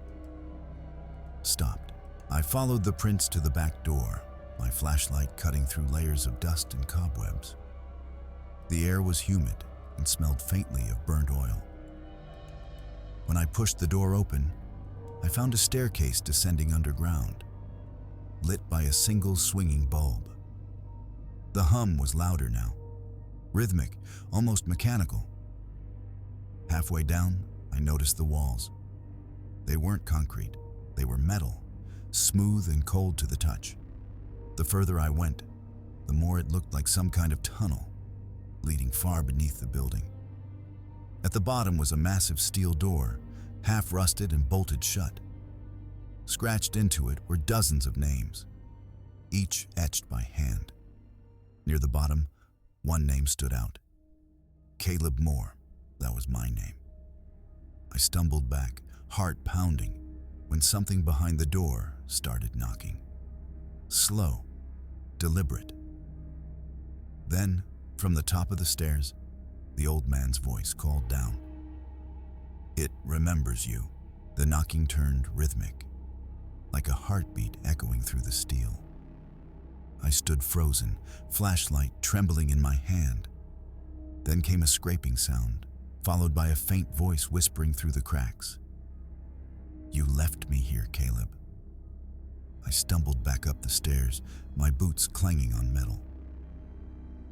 stopped. I followed the prints to the back door, my flashlight cutting through layers of dust and cobwebs. The air was humid and smelled faintly of burnt oil. When I pushed the door open, I found a staircase descending underground, lit by a single swinging bulb. The hum was louder now, rhythmic, almost mechanical. Halfway down, I noticed the walls. They weren't concrete, they were metal, smooth and cold to the touch. The further I went, the more it looked like some kind of tunnel, leading far beneath the building. At the bottom was a massive steel door, half rusted and bolted shut. Scratched into it were dozens of names, each etched by hand. Near the bottom, one name stood out. Caleb Moore, that was my name. I stumbled back, heart pounding, when something behind the door started knocking. Slow, deliberate. Then, from the top of the stairs, the old man's voice called down. "It remembers you." The knocking turned rhythmic, like a heartbeat echoing through the steel. I stood frozen, flashlight trembling in my hand. Then came a scraping sound, followed by a faint voice whispering through the cracks. "You left me here, Caleb." I stumbled back up the stairs, my boots clanging on metal.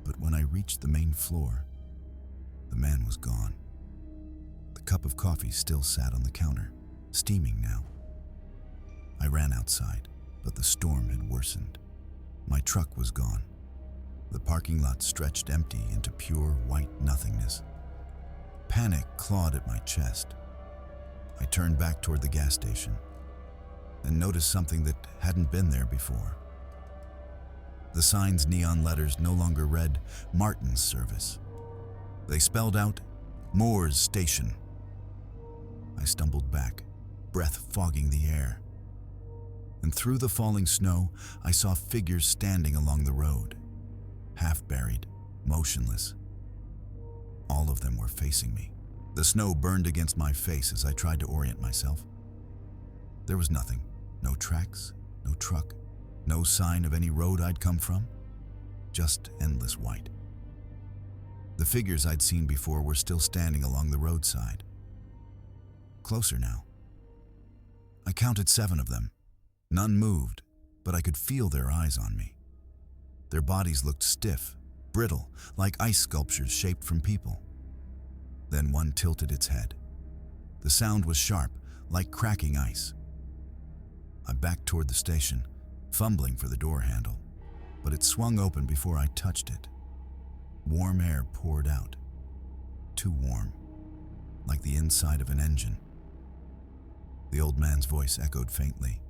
But when I reached the main floor, the man was gone. The cup of coffee still sat on the counter, steaming now. I ran outside, but the storm had worsened. My truck was gone. The parking lot stretched empty into pure white nothingness. Panic clawed at my chest. I turned back toward the gas station and noticed something that hadn't been there before. The sign's neon letters no longer read Martin's Service. They spelled out Moore's Station. I stumbled back, breath fogging the air. And through the falling snow, I saw figures standing along the road, half buried, motionless. All of them were facing me. The snow burned against my face as I tried to orient myself. There was nothing, no tracks, no truck, no sign of any road I'd come from, just endless white. The figures I'd seen before were still standing along the roadside. Closer now. I counted 7 of them. None moved, but I could feel their eyes on me. Their bodies looked stiff, brittle, like ice sculptures shaped from people. Then one tilted its head. The sound was sharp, like cracking ice. I backed toward the station, fumbling for the door handle, but it swung open before I touched it. Warm air poured out. Too warm, like the inside of an engine. The old man's voice echoed faintly.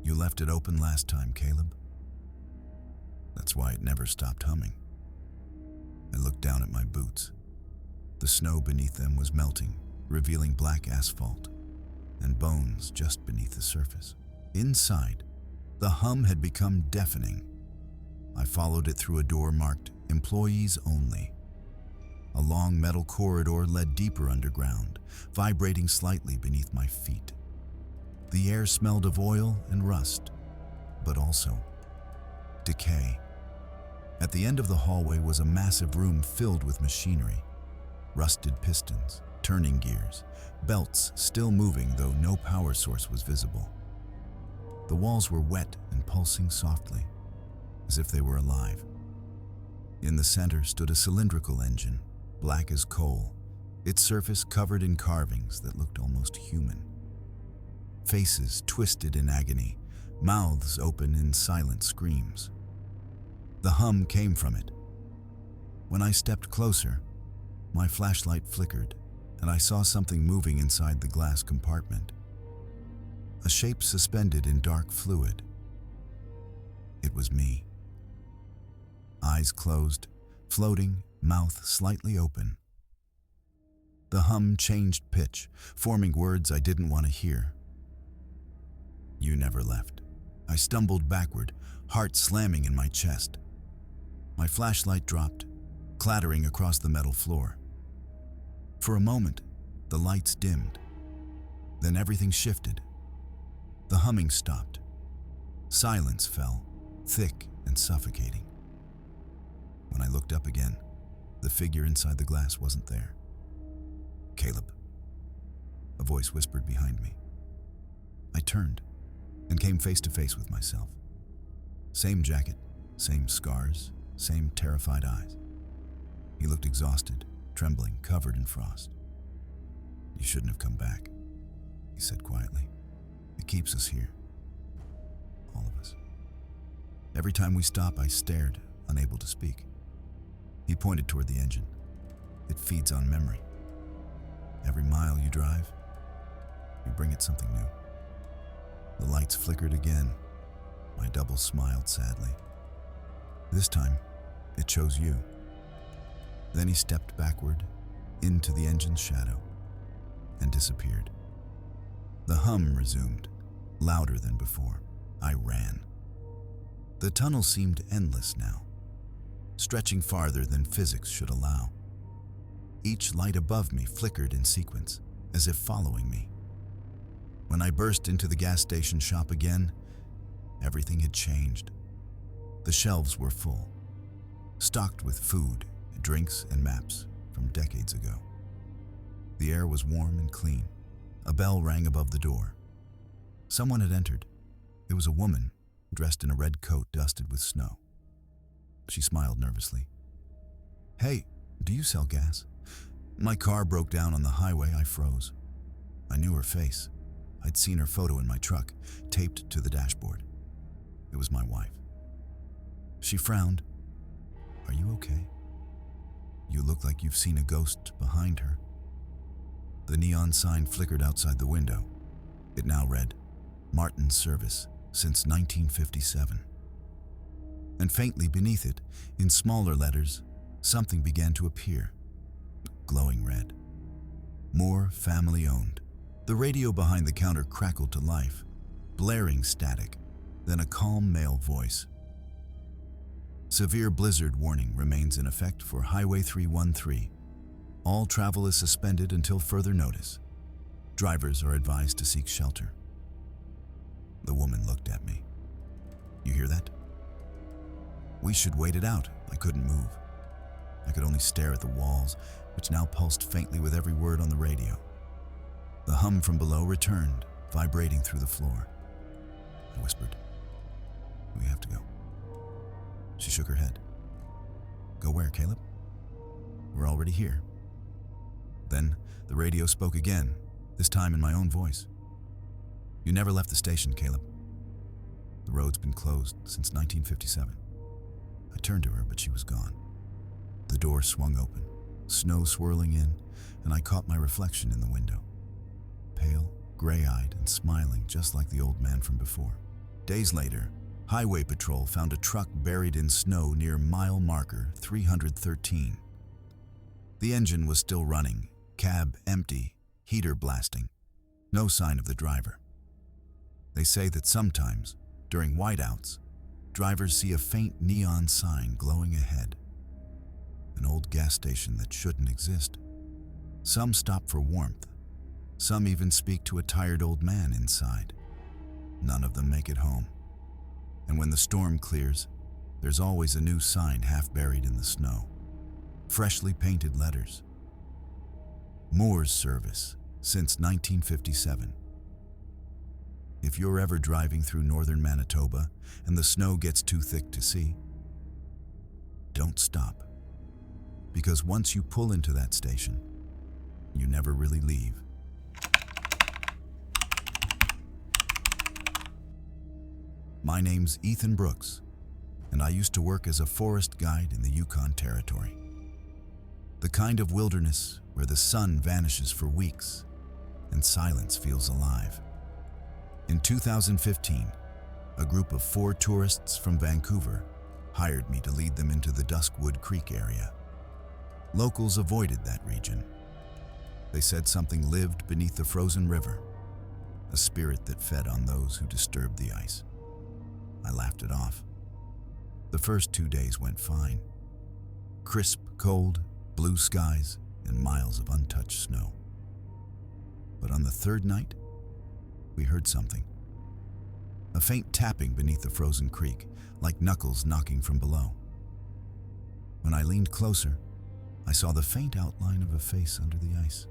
"You left it open last time, Caleb. That's why it never stopped humming." I looked down at my boots. The snow beneath them was melting, revealing black asphalt and bones just beneath the surface. Inside, the hum had become deafening. I followed it through a door marked Employees Only. A long metal corridor led deeper underground, vibrating slightly beneath my feet. The air smelled of oil and rust, but also decay. At the end of the hallway was a massive room filled with machinery. Rusted pistons, turning gears, belts still moving though no power source was visible. The walls were wet and pulsing softly, as if they were alive. In the center stood a cylindrical engine, black as coal, its surface covered in carvings that looked almost human. Faces twisted in agony, mouths open in silent screams. The hum came from it. When I stepped closer, my flashlight flickered, and I saw something moving inside the glass compartment. A shape suspended in dark fluid. It was me. Eyes closed, floating, mouth slightly open. The hum changed pitch, forming words I didn't want to hear. "You never left." I stumbled backward, heart slamming in my chest. My flashlight dropped, clattering across the metal floor. For a moment, the lights dimmed. Then everything shifted. The humming stopped. Silence fell, thick and suffocating. When I looked up again, the figure inside the glass wasn't there. "Caleb," a voice whispered behind me. I turned and came face to face with myself. Same jacket, same scars, same terrified eyes. He looked exhausted, trembling, covered in frost. "You shouldn't have come back," he said quietly. "It keeps us here. All of us." Every time we stop, I stared, unable to speak. He pointed toward the engine. "It feeds on memory. Every mile you drive, you bring it something new." The lights flickered again. My double smiled sadly. This time, it chose you. Then he stepped backward into the engine's shadow and disappeared. The hum resumed, louder than before. I ran. The tunnel seemed endless now, stretching farther than physics should allow. Each light above me flickered in sequence, as if following me. When I burst into the gas station shop again, everything had changed. The shelves were full, stocked with food, drinks, and maps from decades ago. The air was warm and clean. A bell rang above the door. Someone had entered. It was a woman, dressed in a red coat dusted with snow. She smiled nervously. "Hey, do you sell gas?" My car broke down on the highway. I froze. I knew her face. I'd seen her photo in my truck, taped to the dashboard. It was my wife. She frowned. "Are you okay? You look like you've seen a ghost behind her." The neon sign flickered outside the window. It now read, "Martin's Service, since 1957. And faintly beneath it, in smaller letters, something began to appear, glowing red. "More family owned." The radio behind the counter crackled to life, blaring static, then a calm male voice. "Severe blizzard warning remains in effect for Highway 313. All travel is suspended until further notice. Drivers are advised to seek shelter." The woman looked at me. "You hear that?" "We should wait it out." I couldn't move. I could only stare at the walls, which now pulsed faintly with every word on the radio. The hum from below returned, vibrating through the floor. I whispered, "We have to go." She shook her head. "Go where, Caleb?" "We're already here." Then the radio spoke again, this time in my own voice. "You never left the station, Caleb. The road's been closed since 1957. I turned to her, but she was gone. The door swung open, snow swirling in, and I caught my reflection in the window. Pale, gray-eyed, and smiling just like the old man from before. Days later, Highway Patrol found a truck buried in snow near mile marker 313. The engine was still running, cab empty, heater blasting. No sign of the driver. They say that sometimes, during whiteouts, drivers see a faint neon sign glowing ahead. An old gas station that shouldn't exist. Some stop for warmth. Some even speak to a tired old man inside. None of them make it home. And when the storm clears, there's always a new sign half buried in the snow. Freshly painted letters. Moore's Service, since 1957. If you're ever driving through northern Manitoba and the snow gets too thick to see, don't stop. Because once you pull into that station, you never really leave. My name's Ethan Brooks, and I used to work as a forest guide in the Yukon Territory. The kind of wilderness where the sun vanishes for weeks and silence feels alive. In 2015, a group of 4 tourists from Vancouver hired me to lead them into the Duskwood Creek area. Locals avoided that region. They said something lived beneath the frozen river, a spirit that fed on those who disturbed the ice. I laughed it off. The first 2 days went fine. Crisp, cold, blue skies, and miles of untouched snow. But on the 3rd night, we heard something. A faint tapping beneath the frozen creek, like knuckles knocking from below. When I leaned closer, I saw the faint outline of a face under the ice.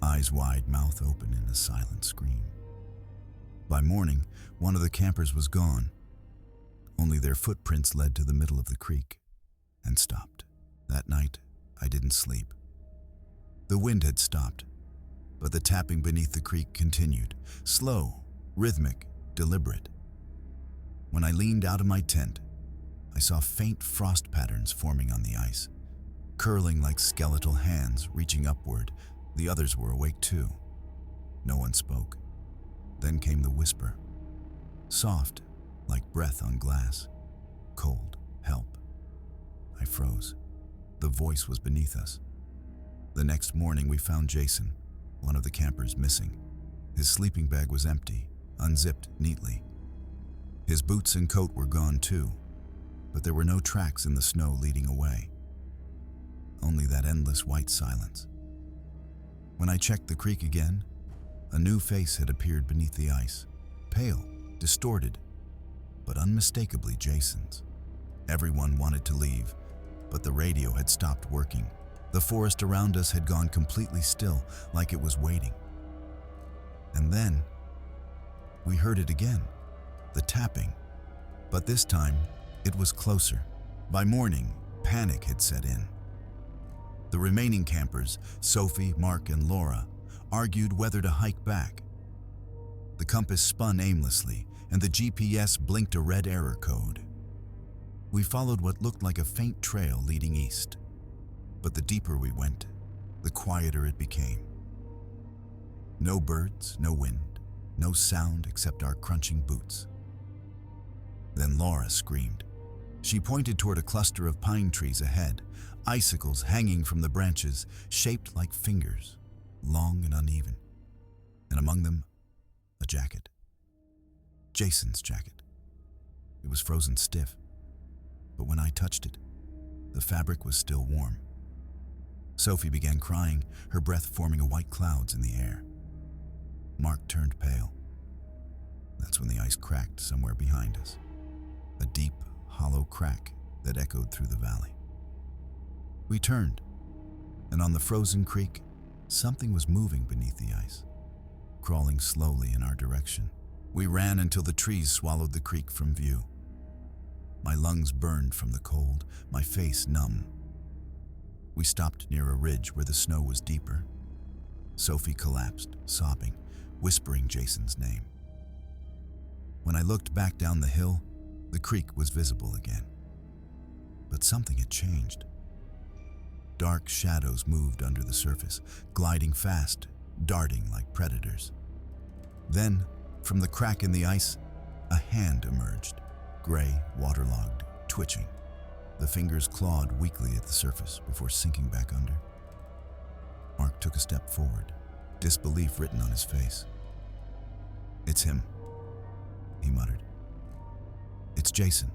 Eyes wide, mouth open in a silent scream. By morning, one of the campers was gone. Only their footprints led to the middle of the creek and stopped. That night, I didn't sleep. The wind had stopped, but the tapping beneath the creek continued, slow, rhythmic, deliberate. When I leaned out of my tent, I saw faint frost patterns forming on the ice, curling like skeletal hands reaching upward. The others were awake too. No one spoke. Then came the whisper, soft, like breath on glass. Cold, help. I froze. The voice was beneath us. The next morning we found Jason, one of the campers, missing. His sleeping bag was empty, unzipped neatly. His boots and coat were gone too, but there were no tracks in the snow leading away. Only that endless white silence. When I checked the creek again, a new face had appeared beneath the ice, pale, distorted, but unmistakably Jason's. Everyone wanted to leave, but the radio had stopped working. The forest around us had gone completely still, like it was waiting. And then, we heard it again, the tapping. But this time, it was closer. By morning, panic had set in. The remaining campers, Sophie, Mark, and Laura, argued whether to hike back. The compass spun aimlessly, and the GPS blinked a red error code. We followed what looked like a faint trail leading east. But the deeper we went, the quieter it became. No birds, no wind, no sound except our crunching boots. Then Laura screamed. She pointed toward a cluster of pine trees ahead, icicles hanging from the branches, shaped like fingers, long and uneven. And among them, a jacket. Jason's jacket. It was frozen stiff, but when I touched it, the fabric was still warm. Sophie began crying, her breath forming a white clouds in the air. Mark turned pale. That's when the ice cracked somewhere behind us. A deep, hollow crack that echoed through the valley. We turned, and on the frozen creek, something was moving beneath the ice, crawling slowly in our direction. We ran until the trees swallowed the creek from view. My lungs burned from the cold, my face numb. We stopped near a ridge where the snow was deeper. Sophie collapsed, sobbing, whispering Jason's name. When I looked back down the hill, the creek was visible again. But something had changed. Dark shadows moved under the surface, gliding fast, darting like predators. Then, from the crack in the ice, a hand emerged, gray, waterlogged, twitching. The fingers clawed weakly at the surface before sinking back under. Mark took a step forward, disbelief written on his face. "It's him," he muttered. "It's Jason."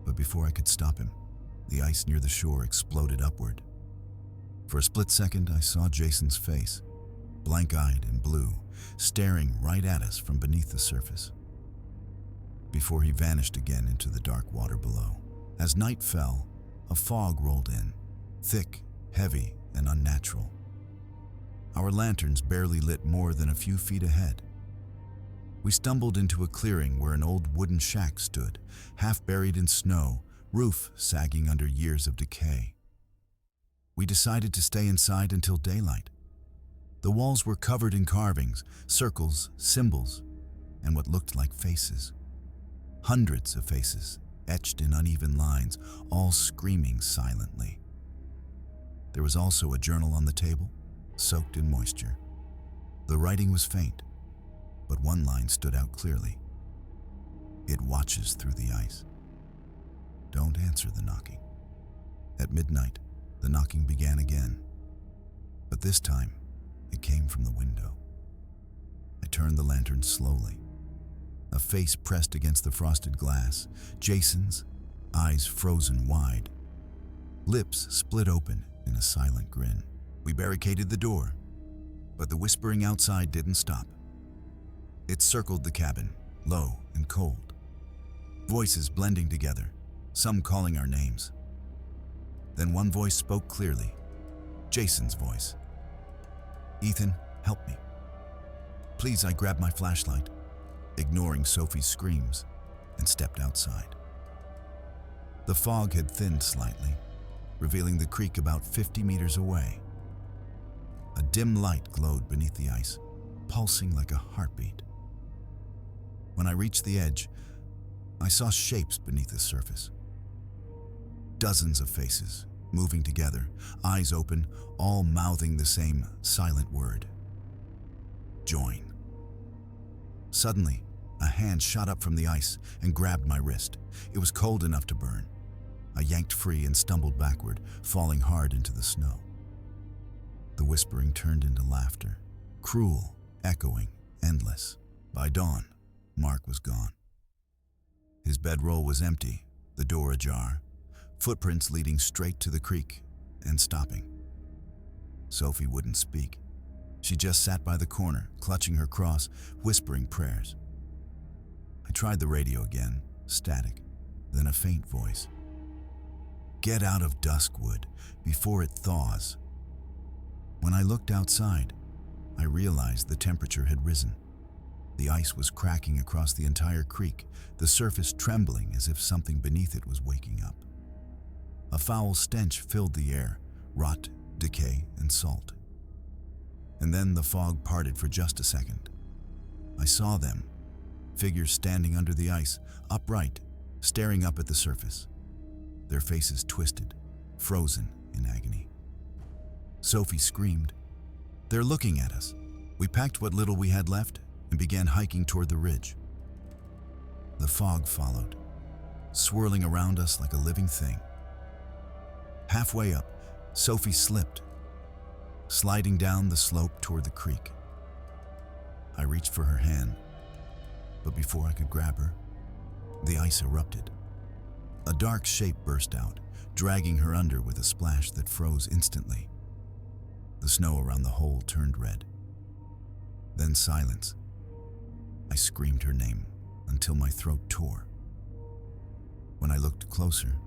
But before I could stop him, the ice near the shore exploded upward. For a split second, I saw Jason's face, blank-eyed and blue, staring right at us from beneath the surface, before he vanished again into the dark water below. As night fell, a fog rolled in, thick, heavy, and unnatural. Our lanterns barely lit more than a few feet ahead. We stumbled into a clearing where an old wooden shack stood, half buried in snow, roof sagging under years of decay. We decided to stay inside until daylight. The walls were covered in carvings, circles, symbols, and what looked like faces. Hundreds of faces, etched in uneven lines, all screaming silently. There was also a journal on the table, soaked in moisture. The writing was faint, but one line stood out clearly. "It watches through the ice. Don't answer the knocking." At midnight, the knocking began again, but this time it came from the window. I turned the lantern slowly. A face pressed against the frosted glass, Jason's, eyes frozen wide. Lips split open in a silent grin. We barricaded the door, but the whispering outside didn't stop. It circled the cabin, low and cold. Voices blending together, some calling our names. Then one voice spoke clearly, Jason's voice. "Ethan, help me." "Please," I grabbed my flashlight, ignoring Sophie's screams, and stepped outside. The fog had thinned slightly, revealing the creek about 50 meters away. A dim light glowed beneath the ice, pulsing like a heartbeat. When I reached the edge, I saw shapes beneath the surface. Dozens of faces, moving together, eyes open, all mouthing the same silent word. Join. Suddenly, a hand shot up from the ice and grabbed my wrist. It was cold enough to burn. I yanked free and stumbled backward, falling hard into the snow. The whispering turned into laughter, cruel, echoing, endless. By dawn, Mark was gone. His bedroll was empty, the door ajar, footprints leading straight to the creek and stopping. Sophie wouldn't speak. She just sat by the corner, clutching her cross, whispering prayers. I tried the radio again, static, then a faint voice. "Get out of Duskwood before it thaws." When I looked outside, I realized the temperature had risen. The ice was cracking across the entire creek, the surface trembling as if something beneath it was waking up. A foul stench filled the air, rot, decay, and salt. And then the fog parted for just a second. I saw them, figures standing under the ice, upright, staring up at the surface. Their faces twisted, frozen in agony. Sophie screamed, "They're looking at us." We packed what little we had left and began hiking toward the ridge. The fog followed, swirling around us like a living thing. Halfway up, Sophie slipped, sliding down the slope toward the creek. I reached for her hand, but before I could grab her, the ice erupted. A dark shape burst out, dragging her under with a splash that froze instantly. The snow around the hole turned red. Then silence. I screamed her name until my throat tore. When I looked closer,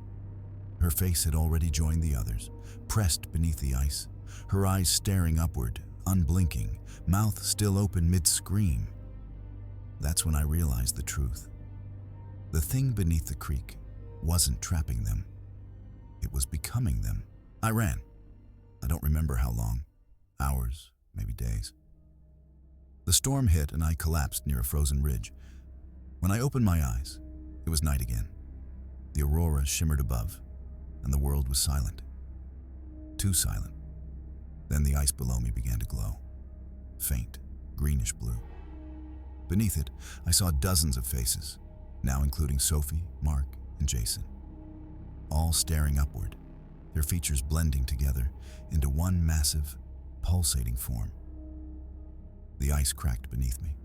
her face had already joined the others, pressed beneath the ice, her eyes staring upward, unblinking, mouth still open mid-scream. That's when I realized the truth. The thing beneath the creek wasn't trapping them. It was becoming them. I ran. I don't remember how long. Hours, maybe days. The storm hit and I collapsed near a frozen ridge. When I opened my eyes, it was night again. The aurora shimmered above, and the world was silent. Too silent. Then the ice below me began to glow. Faint, greenish blue. Beneath it, I saw dozens of faces, now including Sophie, Mark, and Jason. All staring upward, their features blending together into one massive, pulsating form. The ice cracked beneath me.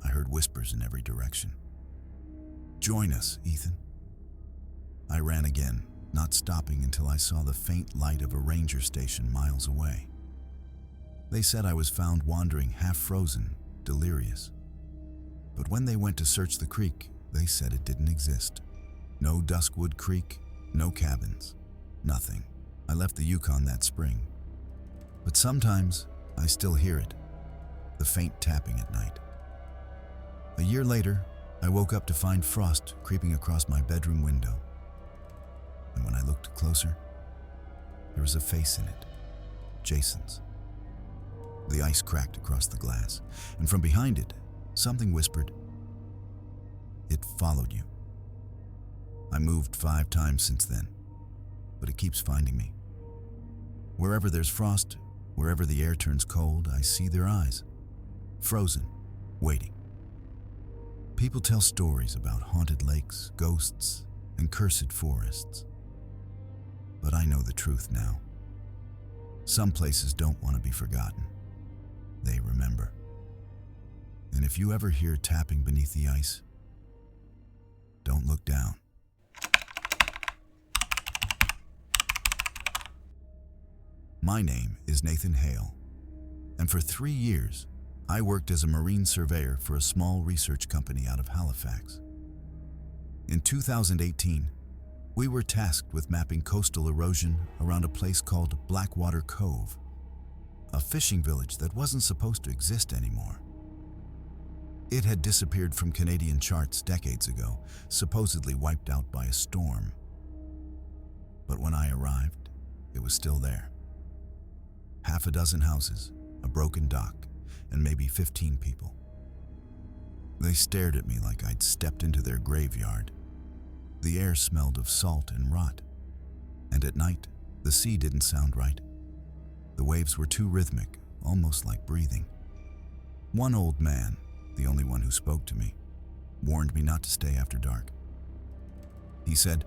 I heard whispers in every direction. "Join us, Ethan." I ran again, not stopping until I saw the faint light of a ranger station miles away. They said I was found wandering, half frozen, delirious. But when they went to search the creek, they said it didn't exist. No Duskwood Creek, no cabins, nothing. I left the Yukon that spring. But sometimes I still hear it, the faint tapping at night. A year later, I woke up to find frost creeping across my bedroom window. And when I looked closer, there was a face in it, Jason's. The ice cracked across the glass, and from behind it, something whispered, "It followed you." I moved 5 times since then, but it keeps finding me. Wherever there's frost, wherever the air turns cold, I see their eyes, frozen, waiting. People tell stories about haunted lakes, ghosts, and cursed forests. But I know the truth now. Some places don't want to be forgotten. They remember. And if you ever hear tapping beneath the ice, don't look down. My name is Nathan Hale, and for 3 years, I worked as a marine surveyor for a small research company out of Halifax. In 2018, We were tasked with mapping coastal erosion around a place called Blackwater Cove, a fishing village that wasn't supposed to exist anymore. It had disappeared from Canadian charts decades ago, supposedly wiped out by a storm. But when I arrived, it was still there. Half a dozen houses, a broken dock, and maybe 15 people. They stared at me like I'd stepped into their graveyard. The air smelled of salt and rot, and at night, the sea didn't sound right. The waves were too rhythmic, almost like breathing. One old man, the only one who spoke to me, warned me not to stay after dark. He said,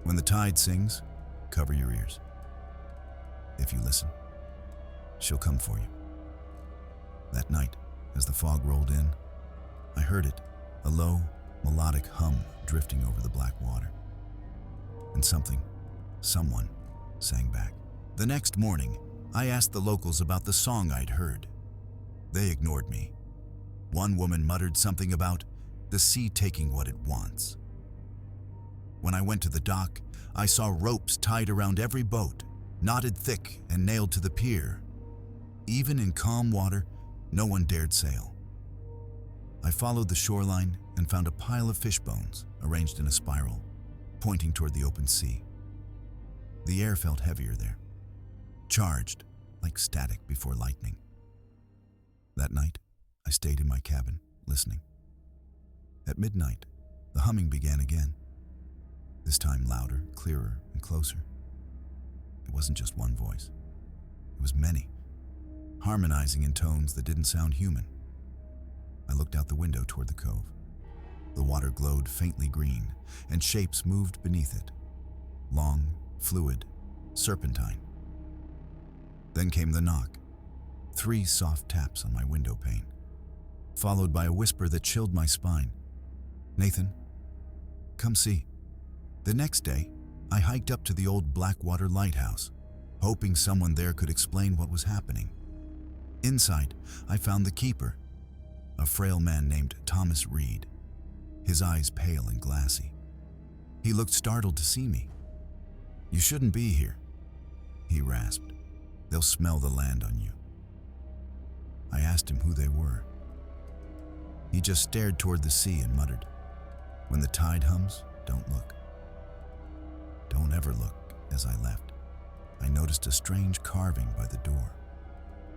"When the tide sings, cover your ears. If you listen, she'll come for you." That night, as the fog rolled in, I heard it, a low, melodic hum drifting over the black water. And someone, sang back. The next morning, I asked the locals about the song I'd heard. They ignored me. One woman muttered something about the sea taking what it wants. When I went to the dock, I saw ropes tied around every boat, knotted thick and nailed to the pier. Even in calm water, no one dared sail. I followed the shoreline and found a pile of fish bones arranged in a spiral, pointing toward the open sea. The air felt heavier there, charged like static before lightning. That night, I stayed in my cabin, listening. At midnight, the humming began again, this time louder, clearer, and closer. It wasn't just one voice. It was many, harmonizing in tones that didn't sound human. I looked out the window toward the cove. The water glowed faintly green, and shapes moved beneath it. Long, fluid, serpentine. Then came the knock. 3 soft taps on my window pane, followed by a whisper that chilled my spine. "Nathan, come see." The next day, I hiked up to the old Blackwater lighthouse, hoping someone there could explain what was happening. Inside, I found the keeper, a frail man named Thomas Reed, his eyes pale and glassy. He looked startled to see me. "You shouldn't be here," he rasped. "They'll smell the land on you." I asked him who they were. He just stared toward the sea and muttered, "When the tide hums, don't look." Don't ever look. As I left, I noticed a strange carving by the door,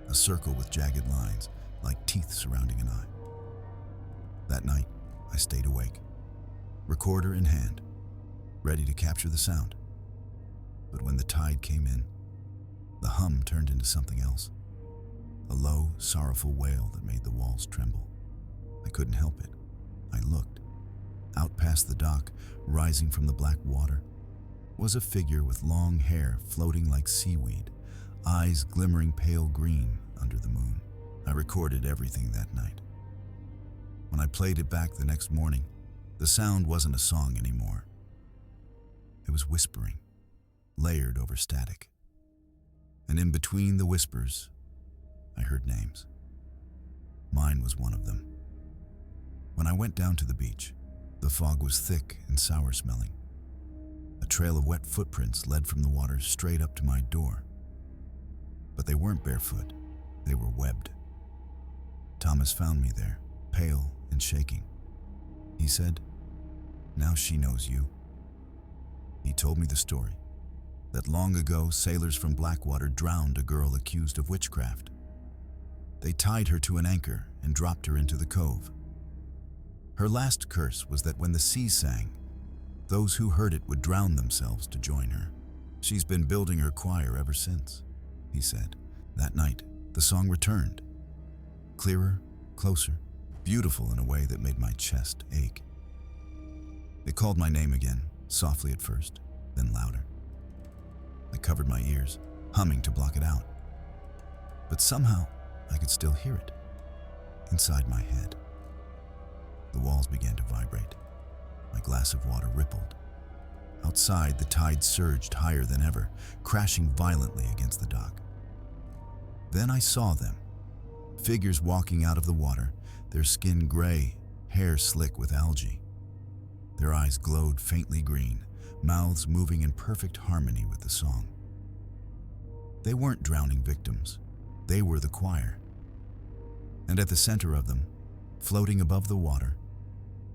a circle with jagged lines, like teeth surrounding an eye. That night, I stayed awake, recorder in hand, ready to capture the sound. But when the tide came in, the hum turned into something else, a low, sorrowful wail that made the walls tremble. I couldn't help it. I looked. Out past the dock, rising from the black water, was a figure with long hair floating like seaweed, eyes glimmering pale green under the moon. I recorded everything that night. When I played it back the next morning, the sound wasn't a song anymore. It was whispering, layered over static. And in between the whispers, I heard names. Mine was one of them. When I went down to the beach, the fog was thick and sour-smelling. A trail of wet footprints led from the water straight up to my door. But they weren't barefoot, they were webbed. Thomas found me there, pale and shaking. He said, "Now she knows you." He told me the story, that long ago sailors from Blackwater drowned a girl accused of witchcraft. They tied her to an anchor and dropped her into the cove. Her last curse was that when the sea sang, those who heard it would drown themselves to join her. She's been building her choir ever since, he said. That night, the song returned. Clearer, closer, beautiful in a way that made my chest ache. It called my name again, softly at first, then louder. I covered my ears, humming to block it out. But somehow, I could still hear it, inside my head. The walls began to vibrate. My glass of water rippled. Outside, the tide surged higher than ever, crashing violently against the dock. Then I saw them, figures walking out of the water, their skin gray, hair slick with algae. Their eyes glowed faintly green, mouths moving in perfect harmony with the song. They weren't drowning victims. They were the choir. And at the center of them, floating above the water,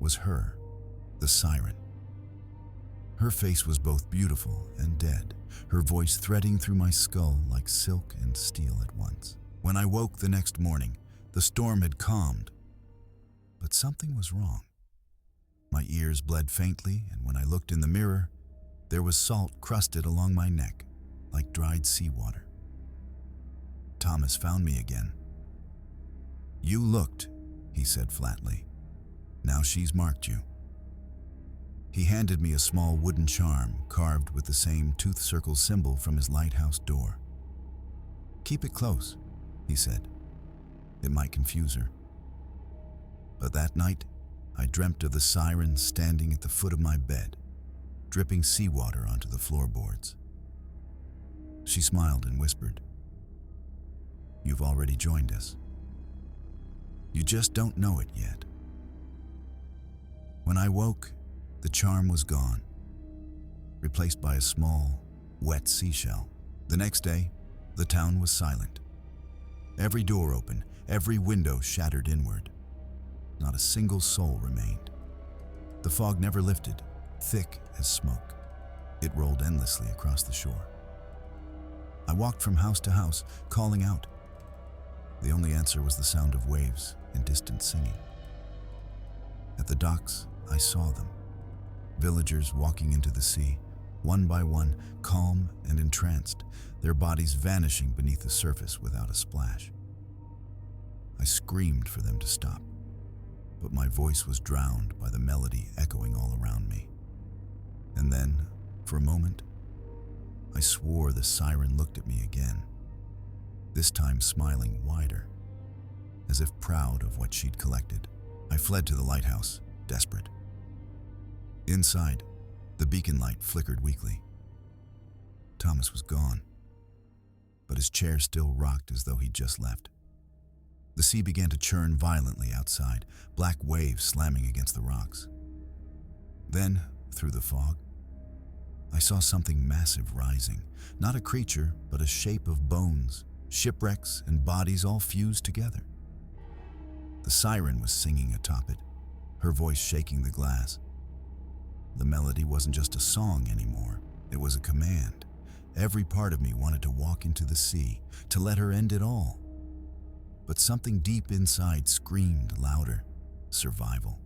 was her, the siren. Her face was both beautiful and dead, her voice threading through my skull like silk and steel at once. When I woke the next morning, the storm had calmed, but something was wrong. My ears bled faintly, and when I looked in the mirror, there was salt crusted along my neck like dried seawater. Thomas found me again. "You looked," he said flatly. "Now she's marked you." He handed me a small wooden charm carved with the same tooth circle symbol from his lighthouse door. "Keep it close," he said. "It might confuse her." But that night, I dreamt of the siren standing at the foot of my bed, dripping seawater onto the floorboards. She smiled and whispered, "You've already joined us. You just don't know it yet." When I woke, the charm was gone, replaced by a small, wet seashell. The next day, the town was silent. Every door open, every window shattered inward. Not a single soul remained. The fog never lifted, thick as smoke. It rolled endlessly across the shore. I walked from house to house, calling out. The only answer was the sound of waves and distant singing. At the docks, I saw them. Villagers walking into the sea, one by one, calm and entranced, their bodies vanishing beneath the surface without a splash. I screamed for them to stop, but my voice was drowned by the melody echoing all around me. And then, for a moment, I swore the siren looked at me again, this time smiling wider, as if proud of what she'd collected. I fled to the lighthouse, desperate. Inside, the beacon light flickered weakly. Thomas was gone, but his chair still rocked as though he'd just left. The sea began to churn violently outside, black waves slamming against the rocks. Then, through the fog, I saw something massive rising, not a creature, but a shape of bones, shipwrecks, and bodies all fused together. The siren was singing atop it, her voice shaking the glass. The melody wasn't just a song anymore, it was a command. Every part of me wanted to walk into the sea, to let her end it all. But something deep inside screamed louder, survival.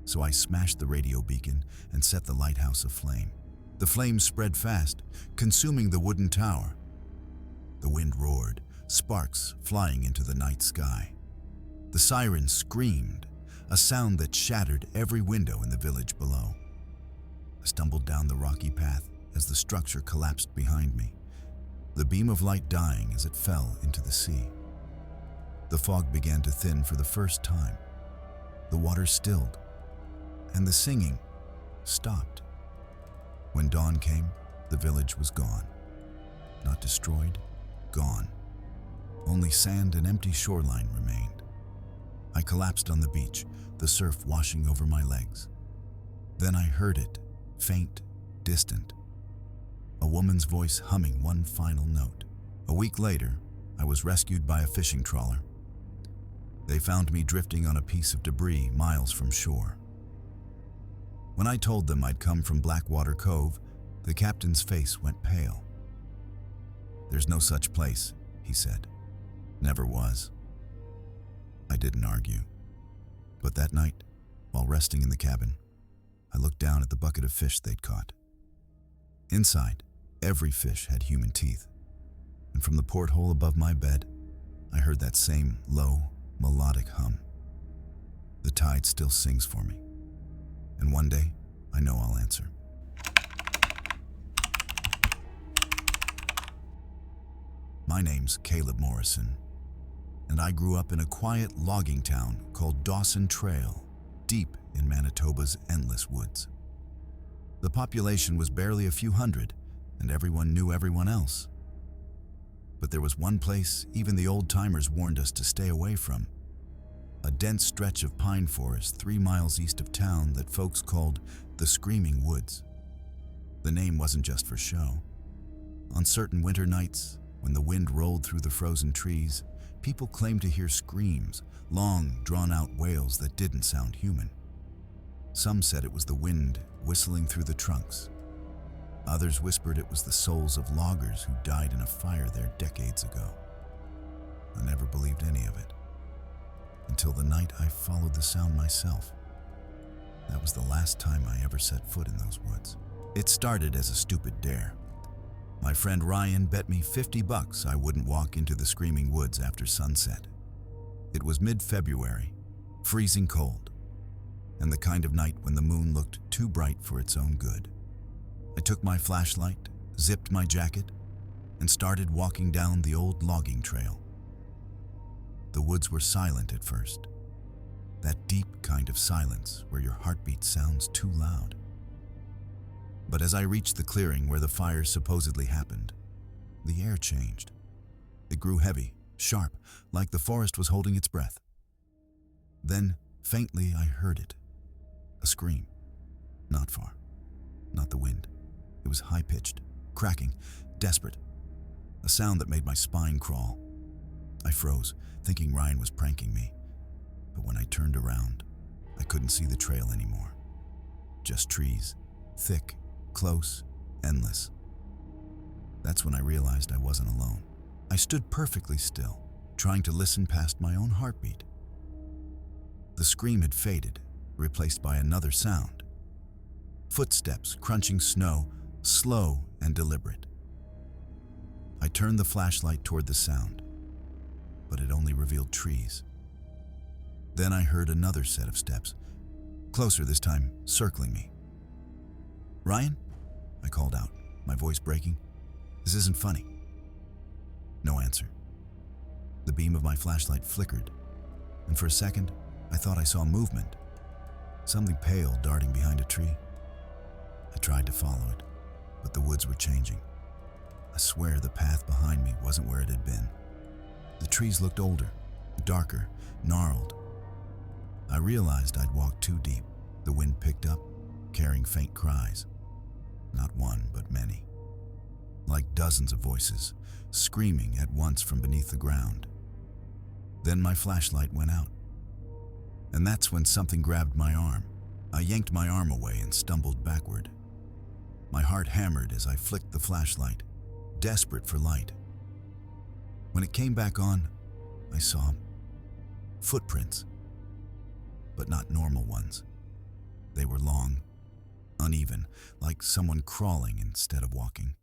So I smashed the radio beacon and set the lighthouse aflame. The flames spread fast, consuming the wooden tower. The wind roared, sparks flying into the night sky. The siren screamed, a sound that shattered every window in the village below. I stumbled down the rocky path as the structure collapsed behind me, the beam of light dying as it fell into the sea. The fog began to thin for the first time. The water stilled, and the singing stopped. When dawn came, the village was gone. Not destroyed, gone. Only sand and empty shoreline remained. I collapsed on the beach, the surf washing over my legs. Then I heard it, faint, distant. A woman's voice humming one final note. A week later, I was rescued by a fishing trawler. They found me drifting on a piece of debris miles from shore. When I told them I'd come from Blackwater Cove, the captain's face went pale. "There's no such place," he said. "Never was." I didn't argue. But that night, while resting in the cabin, I looked down at the bucket of fish they'd caught. Inside, every fish had human teeth, and from the porthole above my bed, I heard that same low, melodic hum. The tide still sings for me, and one day, I know I'll answer. My name's Caleb Morrison, and I grew up in a quiet logging town called Dawson Trail, deep in Manitoba's endless woods. The population was barely a few hundred, and everyone knew everyone else. But there was one place even the old-timers warned us to stay away from, a dense stretch of pine forest 3 miles east of town that folks called the Screaming Woods. The name wasn't just for show. On certain winter nights, when the wind rolled through the frozen trees, people claimed to hear screams, long, drawn-out wails that didn't sound human. Some said it was the wind whistling through the trunks. Others whispered it was the souls of loggers who died in a fire there decades ago. I never believed any of it, until the night I followed the sound myself. That was the last time I ever set foot in those woods. It started as a stupid dare. My friend Ryan bet me $50 I wouldn't walk into the screaming woods after sunset. It was mid-February, freezing cold, and the kind of night when the moon looked too bright for its own good. I took my flashlight, zipped my jacket, and started walking down the old logging trail. The woods were silent at first, that deep kind of silence where your heartbeat sounds too loud. But as I reached the clearing where the fire supposedly happened, the air changed. It grew heavy, sharp, like the forest was holding its breath. Then, faintly, I heard it. A scream. Not far. Not the wind. It was high-pitched, cracking, desperate. A sound that made my spine crawl. I froze, thinking Ryan was pranking me. But when I turned around, I couldn't see the trail anymore. Just trees, thick, close, endless. That's when I realized I wasn't alone. I stood perfectly still, trying to listen past my own heartbeat. The scream had faded, replaced by another sound. Footsteps crunching snow, slow and deliberate. I turned the flashlight toward the sound, but it only revealed trees. Then I heard another set of steps, closer this time, circling me. "Ryan?" I called out, my voice breaking. "This isn't funny." No answer. The beam of my flashlight flickered, and for a second, I thought I saw movement. Something pale darting behind a tree. I tried to follow it, but the woods were changing. I swear the path behind me wasn't where it had been. The trees looked older, darker, gnarled. I realized I'd walked too deep. The wind picked up, carrying faint cries. Not one, but many. Like dozens of voices, screaming at once from beneath the ground. Then my flashlight went out. And that's when something grabbed my arm. I yanked my arm away and stumbled backward. My heart hammered as I flicked the flashlight, desperate for light. When it came back on, I saw footprints, but not normal ones. They were long, uneven, like someone crawling instead of walking.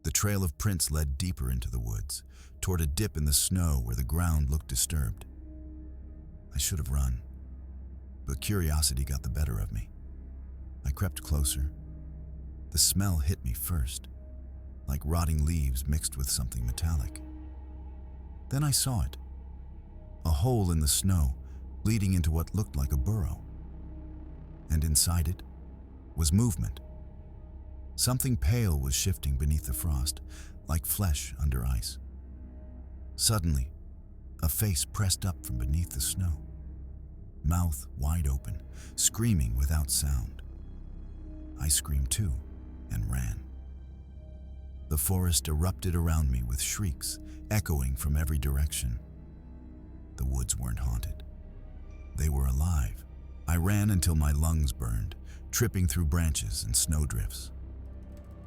The trail of prints led deeper into the woods, toward a dip in the snow where the ground looked disturbed. I should have run, but curiosity got the better of me. I crept closer. The smell hit me first, like rotting leaves mixed with something metallic. Then I saw it, a hole in the snow leading into what looked like a burrow. And inside it was movement. Something pale was shifting beneath the frost, like flesh under ice. Suddenly, a face pressed up from beneath the snow, mouth wide open, screaming without sound. I screamed too and ran. The forest erupted around me with shrieks, echoing from every direction. The woods weren't haunted. They were alive. I ran until my lungs burned, tripping through branches and snowdrifts.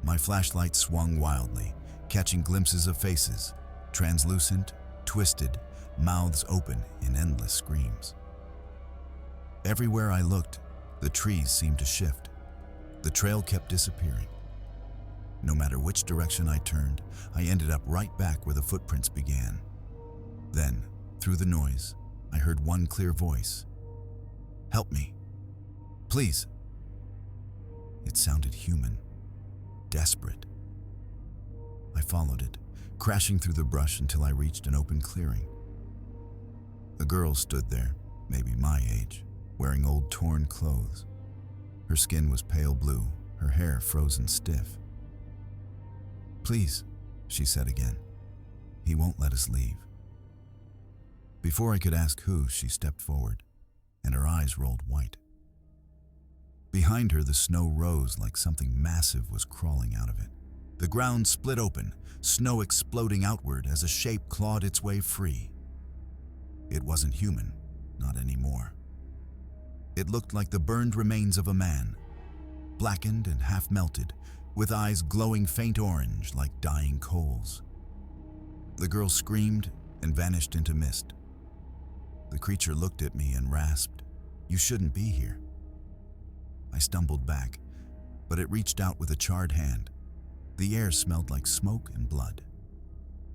My flashlight swung wildly, catching glimpses of faces, translucent, twisted, mouths open in endless screams. Everywhere I looked, the trees seemed to shift. The trail kept disappearing. No matter which direction I turned, I ended up right back where the footprints began. Then, through the noise, I heard one clear voice. "Help me. Please." It sounded human, desperate. I followed it, crashing through the brush until I reached an open clearing. A girl stood there, maybe my age, wearing old torn clothes. Her skin was pale blue, her hair frozen stiff. "Please," she said again. "He won't let us leave." Before I could ask who, she stepped forward, and her eyes rolled white. Behind her, the snow rose like something massive was crawling out of it. The ground split open, snow exploding outward as a shape clawed its way free. It wasn't human, not anymore. It looked like the burned remains of a man, blackened and half-melted, with eyes glowing faint orange like dying coals. The girl screamed and vanished into mist. The creature looked at me and rasped, "You shouldn't be here." I stumbled back, but it reached out with a charred hand. The air smelled like smoke and blood.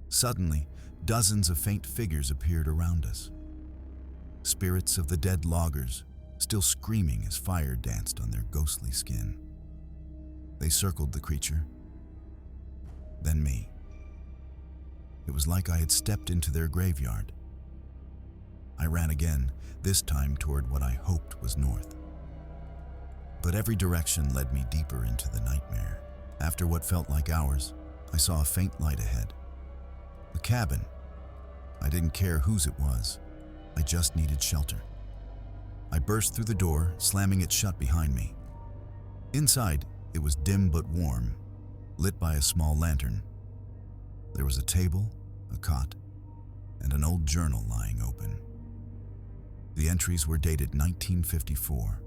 Suddenly, dozens of faint figures appeared around us. Spirits of the dead loggers, still screaming as fire danced on their ghostly skin. They circled the creature, then me. It was like I had stepped into their graveyard. I ran again, this time toward what I hoped was north. But every direction led me deeper into the nightmare. After what felt like hours, I saw a faint light ahead. A cabin. I didn't care whose it was. I just needed shelter. I burst through the door, slamming it shut behind me. Inside, it was dim but warm, lit by a small lantern. There was a table, a cot, and an old journal lying open. The entries were dated 1954.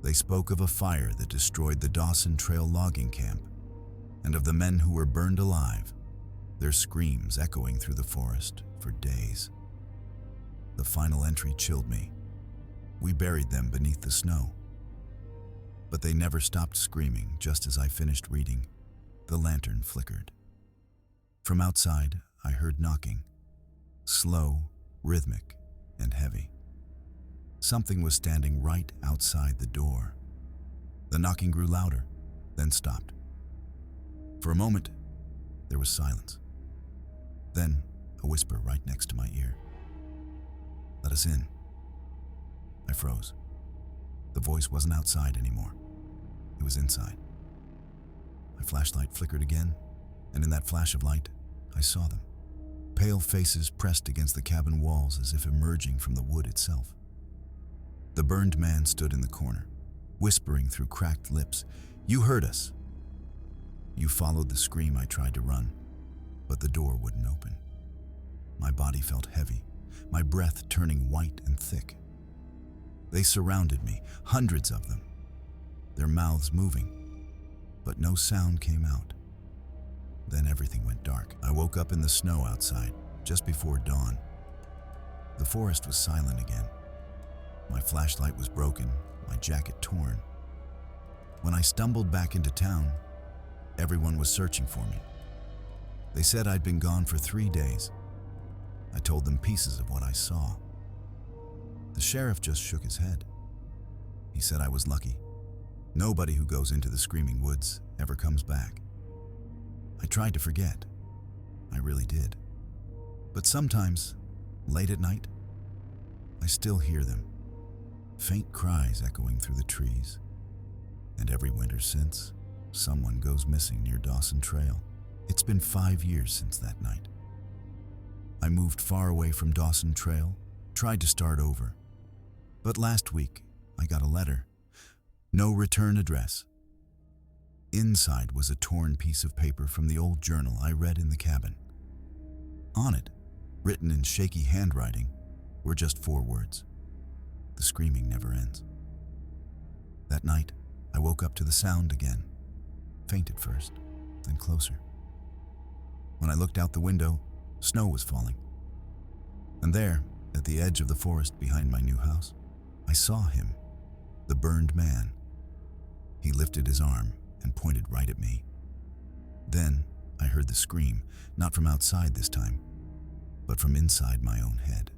They spoke of a fire that destroyed the Dawson Trail logging camp, and of the men who were burned alive, their screams echoing through the forest for days. The final entry chilled me. We buried them beneath the snow. But they never stopped screaming. Just as I finished reading, the lantern flickered. From outside, I heard knocking, slow, rhythmic, and heavy. Something was standing right outside the door. The knocking grew louder, then stopped. For a moment, there was silence. Then, a whisper right next to my ear. "Let us in." I froze. The voice wasn't outside anymore. It was inside. My flashlight flickered again, and in that flash of light, I saw them. Pale faces pressed against the cabin walls as if emerging from the wood itself. The burned man stood in the corner, whispering through cracked lips, "You heard us." You followed the scream. I tried to run, but the door wouldn't open. My body felt heavy, my breath turning white and thick. They surrounded me, hundreds of them, their mouths moving, but no sound came out. Then everything went dark. I woke up in the snow outside, just before dawn. The forest was silent again. My flashlight was broken, my jacket torn. When I stumbled back into town, everyone was searching for me. They said I'd been gone for 3 days. I told them pieces of what I saw. The sheriff just shook his head. He said I was lucky. Nobody who goes into the screaming woods ever comes back. I tried to forget. I really did. But sometimes, late at night, I still hear them. Faint cries echoing through the trees. And every winter since, someone goes missing near Dawson Trail. It's been 5 years since that night. I moved far away from Dawson Trail, tried to start over. But last week, I got a letter. No return address. Inside was a torn piece of paper from the old journal I read in the cabin. On it, written in shaky handwriting, were just 4 words. The screaming never ends. That night, I woke up to the sound again. Faint at first, then closer. When I looked out the window, snow was falling. And there, at the edge of the forest behind my new house, I saw him, the burned man. He lifted his arm and pointed right at me. Then I heard the scream, not from outside this time, but from inside my own head.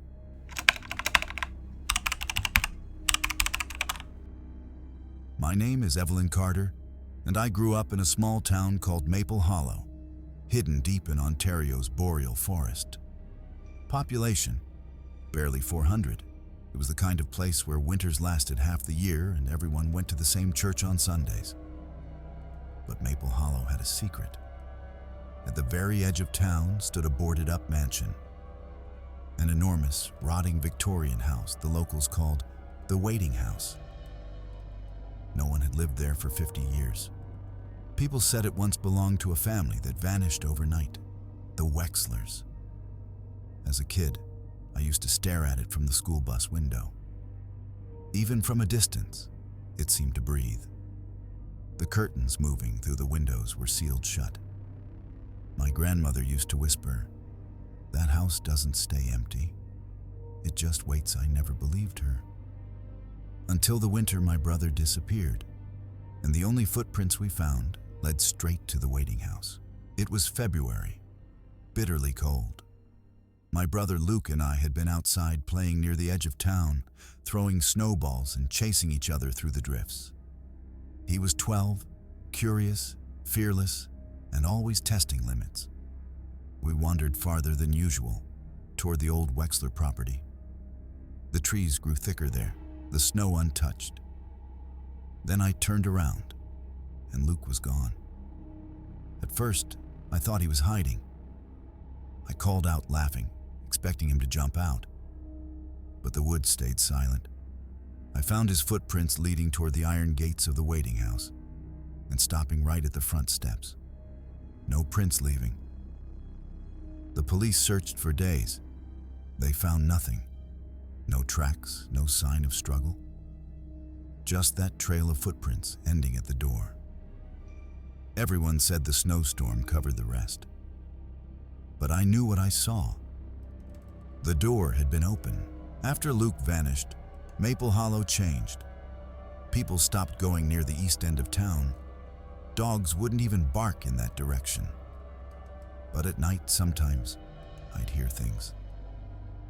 My name is Evelyn Carter, and I grew up in a small town called Maple Hollow, hidden deep in Ontario's boreal forest. Population, barely 400. It was the kind of place where winters lasted half the year and everyone went to the same church on Sundays. But Maple Hollow had a secret. At the very edge of town stood a boarded-up mansion. An enormous, rotting Victorian house the locals called the Waiting House. No one had lived there for 50 years. People said it once belonged to a family that vanished overnight, the Wexlers. As a kid, I used to stare at it from the school bus window. Even from a distance, it seemed to breathe. The curtains moving through the windows were sealed shut. My grandmother used to whisper, "That house doesn't stay empty. It just waits." I never believed her. Until the winter my brother disappeared, and the only footprints we found led straight to the waiting house. It was February, bitterly cold. My brother Luke and I had been outside playing near the edge of town, throwing snowballs and chasing each other through the drifts. He was 12, curious, fearless, and always testing limits. We wandered farther than usual, toward the old Wexler property. The trees grew thicker there, the snow untouched. Then I turned around, and Luke was gone. At first, I thought he was hiding. I called out laughing, expecting him to jump out. But the woods stayed silent. I found his footprints leading toward the iron gates of the waiting house and stopping right at the front steps. No prints leaving. The police searched for days. They found nothing. No tracks, no sign of struggle. Just that trail of footprints ending at the door. Everyone said the snowstorm covered the rest. But I knew what I saw. The door had been open. After Luke vanished, Maple Hollow changed. People stopped going near the east end of town. Dogs wouldn't even bark in that direction. But at night, sometimes, I'd hear things.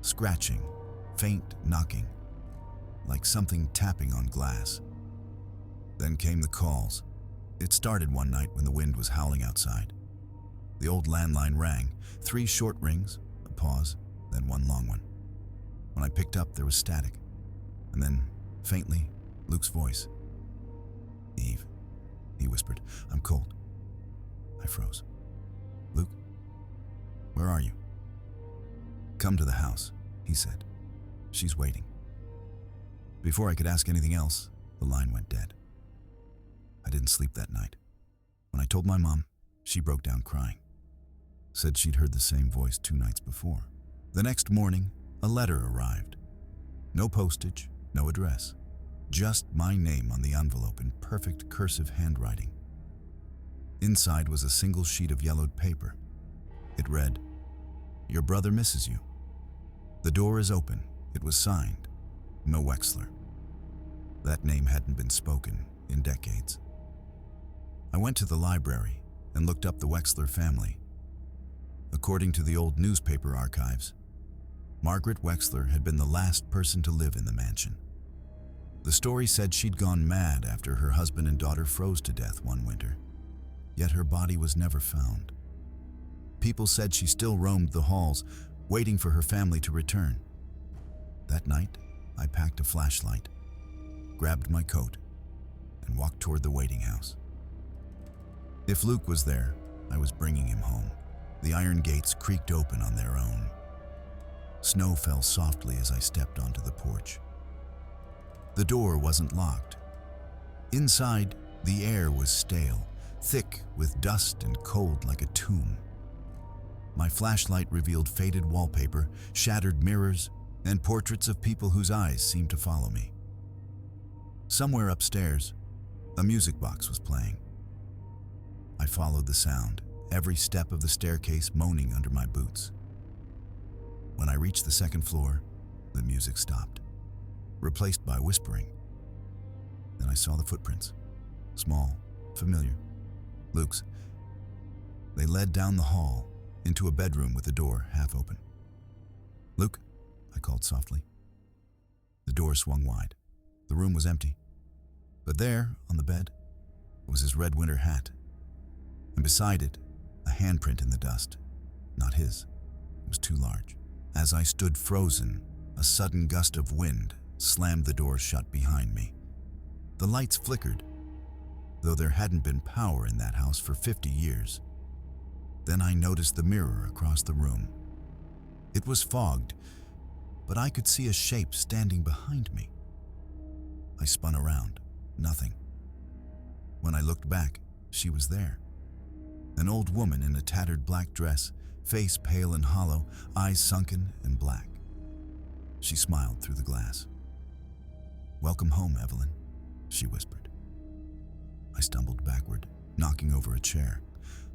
Scratching, faint knocking, like something tapping on glass. Then came the calls. It started one night when the wind was howling outside. The old landline rang, 3 short rings, a pause, then one long one. When I picked up, there was static. And then, faintly, Luke's voice. "Eve," he whispered, "I'm cold." I froze. "Luke, where are you?" "Come to the house," he said. "She's waiting." Before I could ask anything else, the line went dead. I didn't sleep that night. When I told my mom, she broke down crying. Said she'd heard the same voice 2 nights before. The next morning, a letter arrived. No postage, no address. Just my name on the envelope in perfect cursive handwriting. Inside was a single sheet of yellowed paper. It read, "Your brother misses you. The door is open." It was signed, "No Wexler." That name hadn't been spoken in decades. I went to the library and looked up the Wexler family. According to the old newspaper archives, Margaret Wexler had been the last person to live in the mansion. The story said she'd gone mad after her husband and daughter froze to death one winter, yet her body was never found. People said she still roamed the halls, waiting for her family to return. That night, I packed a flashlight, grabbed my coat, and walked toward the waiting house. If Luke was there, I was bringing him home. The iron gates creaked open on their own. Snow fell softly as I stepped onto the porch. The door wasn't locked. Inside, the air was stale, thick with dust and cold like a tomb. My flashlight revealed faded wallpaper, shattered mirrors, and portraits of people whose eyes seemed to follow me. Somewhere upstairs, a music box was playing. I followed the sound, every step of the staircase moaning under my boots. When I reached the second floor, the music stopped, replaced by whispering. Then I saw the footprints, small, familiar, Luke's. They led down the hall, into a bedroom with the door half open. "Luke," I called softly. The door swung wide. The room was empty. But there, on the bed, was his red winter hat. And beside it, a handprint in the dust. Not his. It was too large. As I stood frozen, a sudden gust of wind slammed the door shut behind me. The lights flickered, though there hadn't been power in that house for 50 years. Then I noticed the mirror across the room. It was fogged, but I could see a shape standing behind me. I spun around. Nothing. When I looked back, she was there. An old woman in a tattered black dress, face pale and hollow, eyes sunken and black. She smiled through the glass. "Welcome home, Evelyn," she whispered. I stumbled backward, knocking over a chair.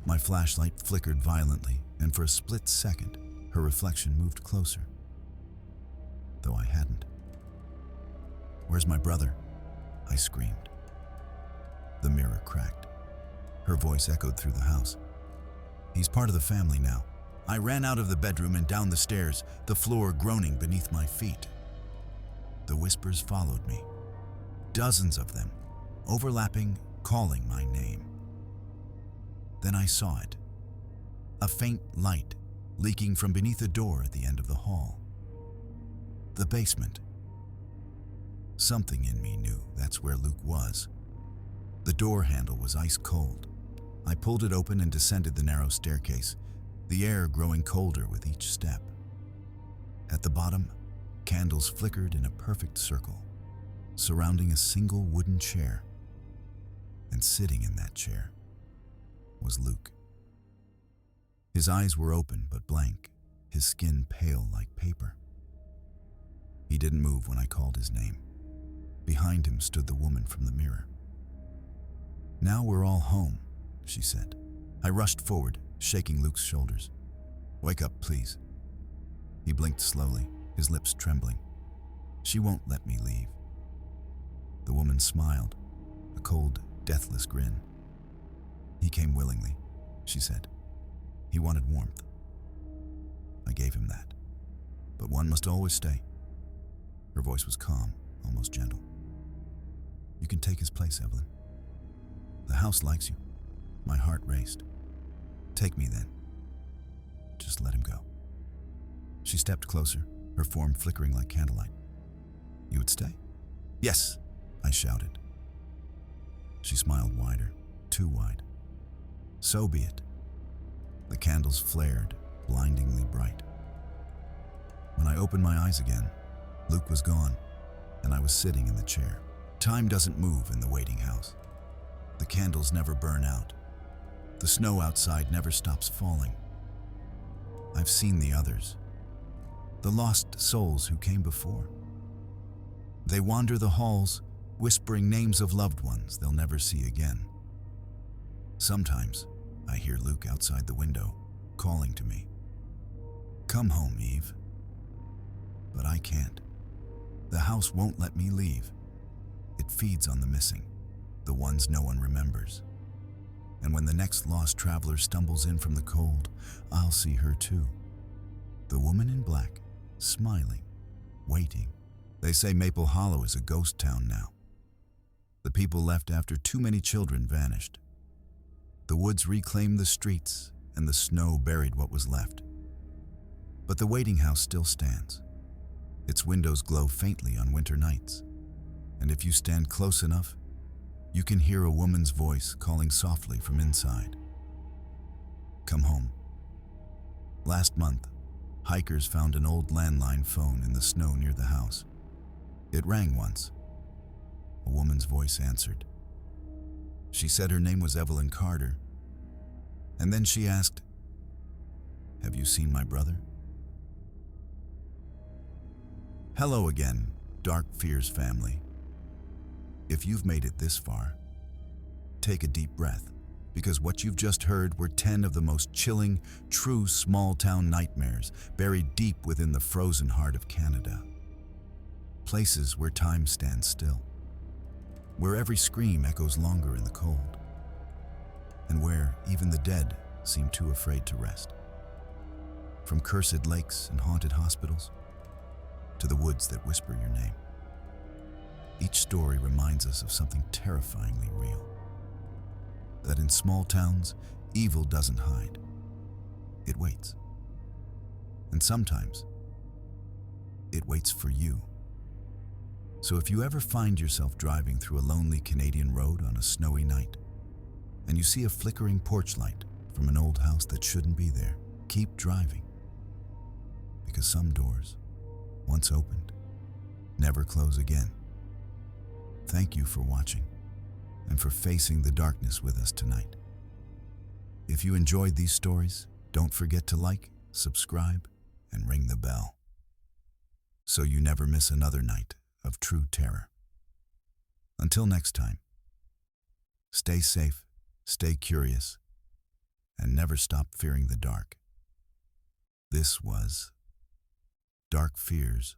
My flashlight flickered violently, and for a split second, her reflection moved closer. Though I hadn't. "Where's my brother?" I screamed. The mirror cracked. Her voice echoed through the house. "He's part of the family now." I ran out of the bedroom and down the stairs, the floor groaning beneath my feet. The whispers followed me. Dozens of them, overlapping, calling my name. Then I saw it. A faint light leaking from beneath a door at the end of the hall. The basement. Something in me knew that's where Luke was. The door handle was ice cold. I pulled it open and descended the narrow staircase, the air growing colder with each step. At the bottom, candles flickered in a perfect circle, surrounding a single wooden chair. And sitting in that chair was Luke. His eyes were open but blank, his skin pale like paper. He didn't move when I called his name. Behind him stood the woman from the mirror. "Now we're all home," she said. I rushed forward, shaking Luke's shoulders. "Wake up, please." He blinked slowly, his lips trembling. "She won't let me leave." The woman smiled, a cold, deathless grin. "He came willingly," she said. "He wanted warmth." I gave him that. "But one must always stay." Her voice was calm, almost gentle. "You can take his place, Evelyn. The house likes you." My heart raced. "Take me then. Just let him go." She stepped closer, her form flickering like candlelight. "You would stay?" "Yes," I shouted. She smiled wider, too wide. "So be it." The candles flared, blindingly bright. When I opened my eyes again, Luke was gone, and I was sitting in the chair. Time doesn't move in the waiting house. The candles never burn out. The snow outside never stops falling. I've seen the others, the lost souls who came before. They wander the halls, whispering names of loved ones they'll never see again. Sometimes I hear Luke outside the window, calling to me. "Come home, Eve." But I can't. The house won't let me leave. It feeds on the missing, the ones no one remembers. And when the next lost traveler stumbles in from the cold, I'll see her too. The woman in black, smiling, waiting. They say Maple Hollow is a ghost town now. The people left after too many children vanished. The woods reclaimed the streets, and the snow buried what was left. But the waiting house still stands. Its windows glow faintly on winter nights. And if you stand close enough, you can hear a woman's voice calling softly from inside. "Come home." Last month, hikers found an old landline phone in the snow near the house. It rang once. A woman's voice answered. She said her name was Evelyn Carter. And then she asked, "Have you seen my brother?" Hello again, Dark Fears family. If you've made it this far, take a deep breath, because what you've just heard were 10 of the most chilling, true small-town nightmares buried deep within the frozen heart of Canada. Places where time stands still, where every scream echoes longer in the cold, and where even the dead seem too afraid to rest. From cursed lakes and haunted hospitals, to the woods that whisper your name. Each story reminds us of something terrifyingly real. That in small towns, evil doesn't hide. It waits. And sometimes, it waits for you. So if you ever find yourself driving through a lonely Canadian road on a snowy night, and you see a flickering porch light from an old house that shouldn't be there, keep driving. Because some doors, once opened, never close again. Thank you for watching, and for facing the darkness with us tonight. If you enjoyed these stories, don't forget to like, subscribe, and ring the bell so you never miss another night of true terror. Until next time, stay safe, stay curious, and never stop fearing the dark. This was Dark Fears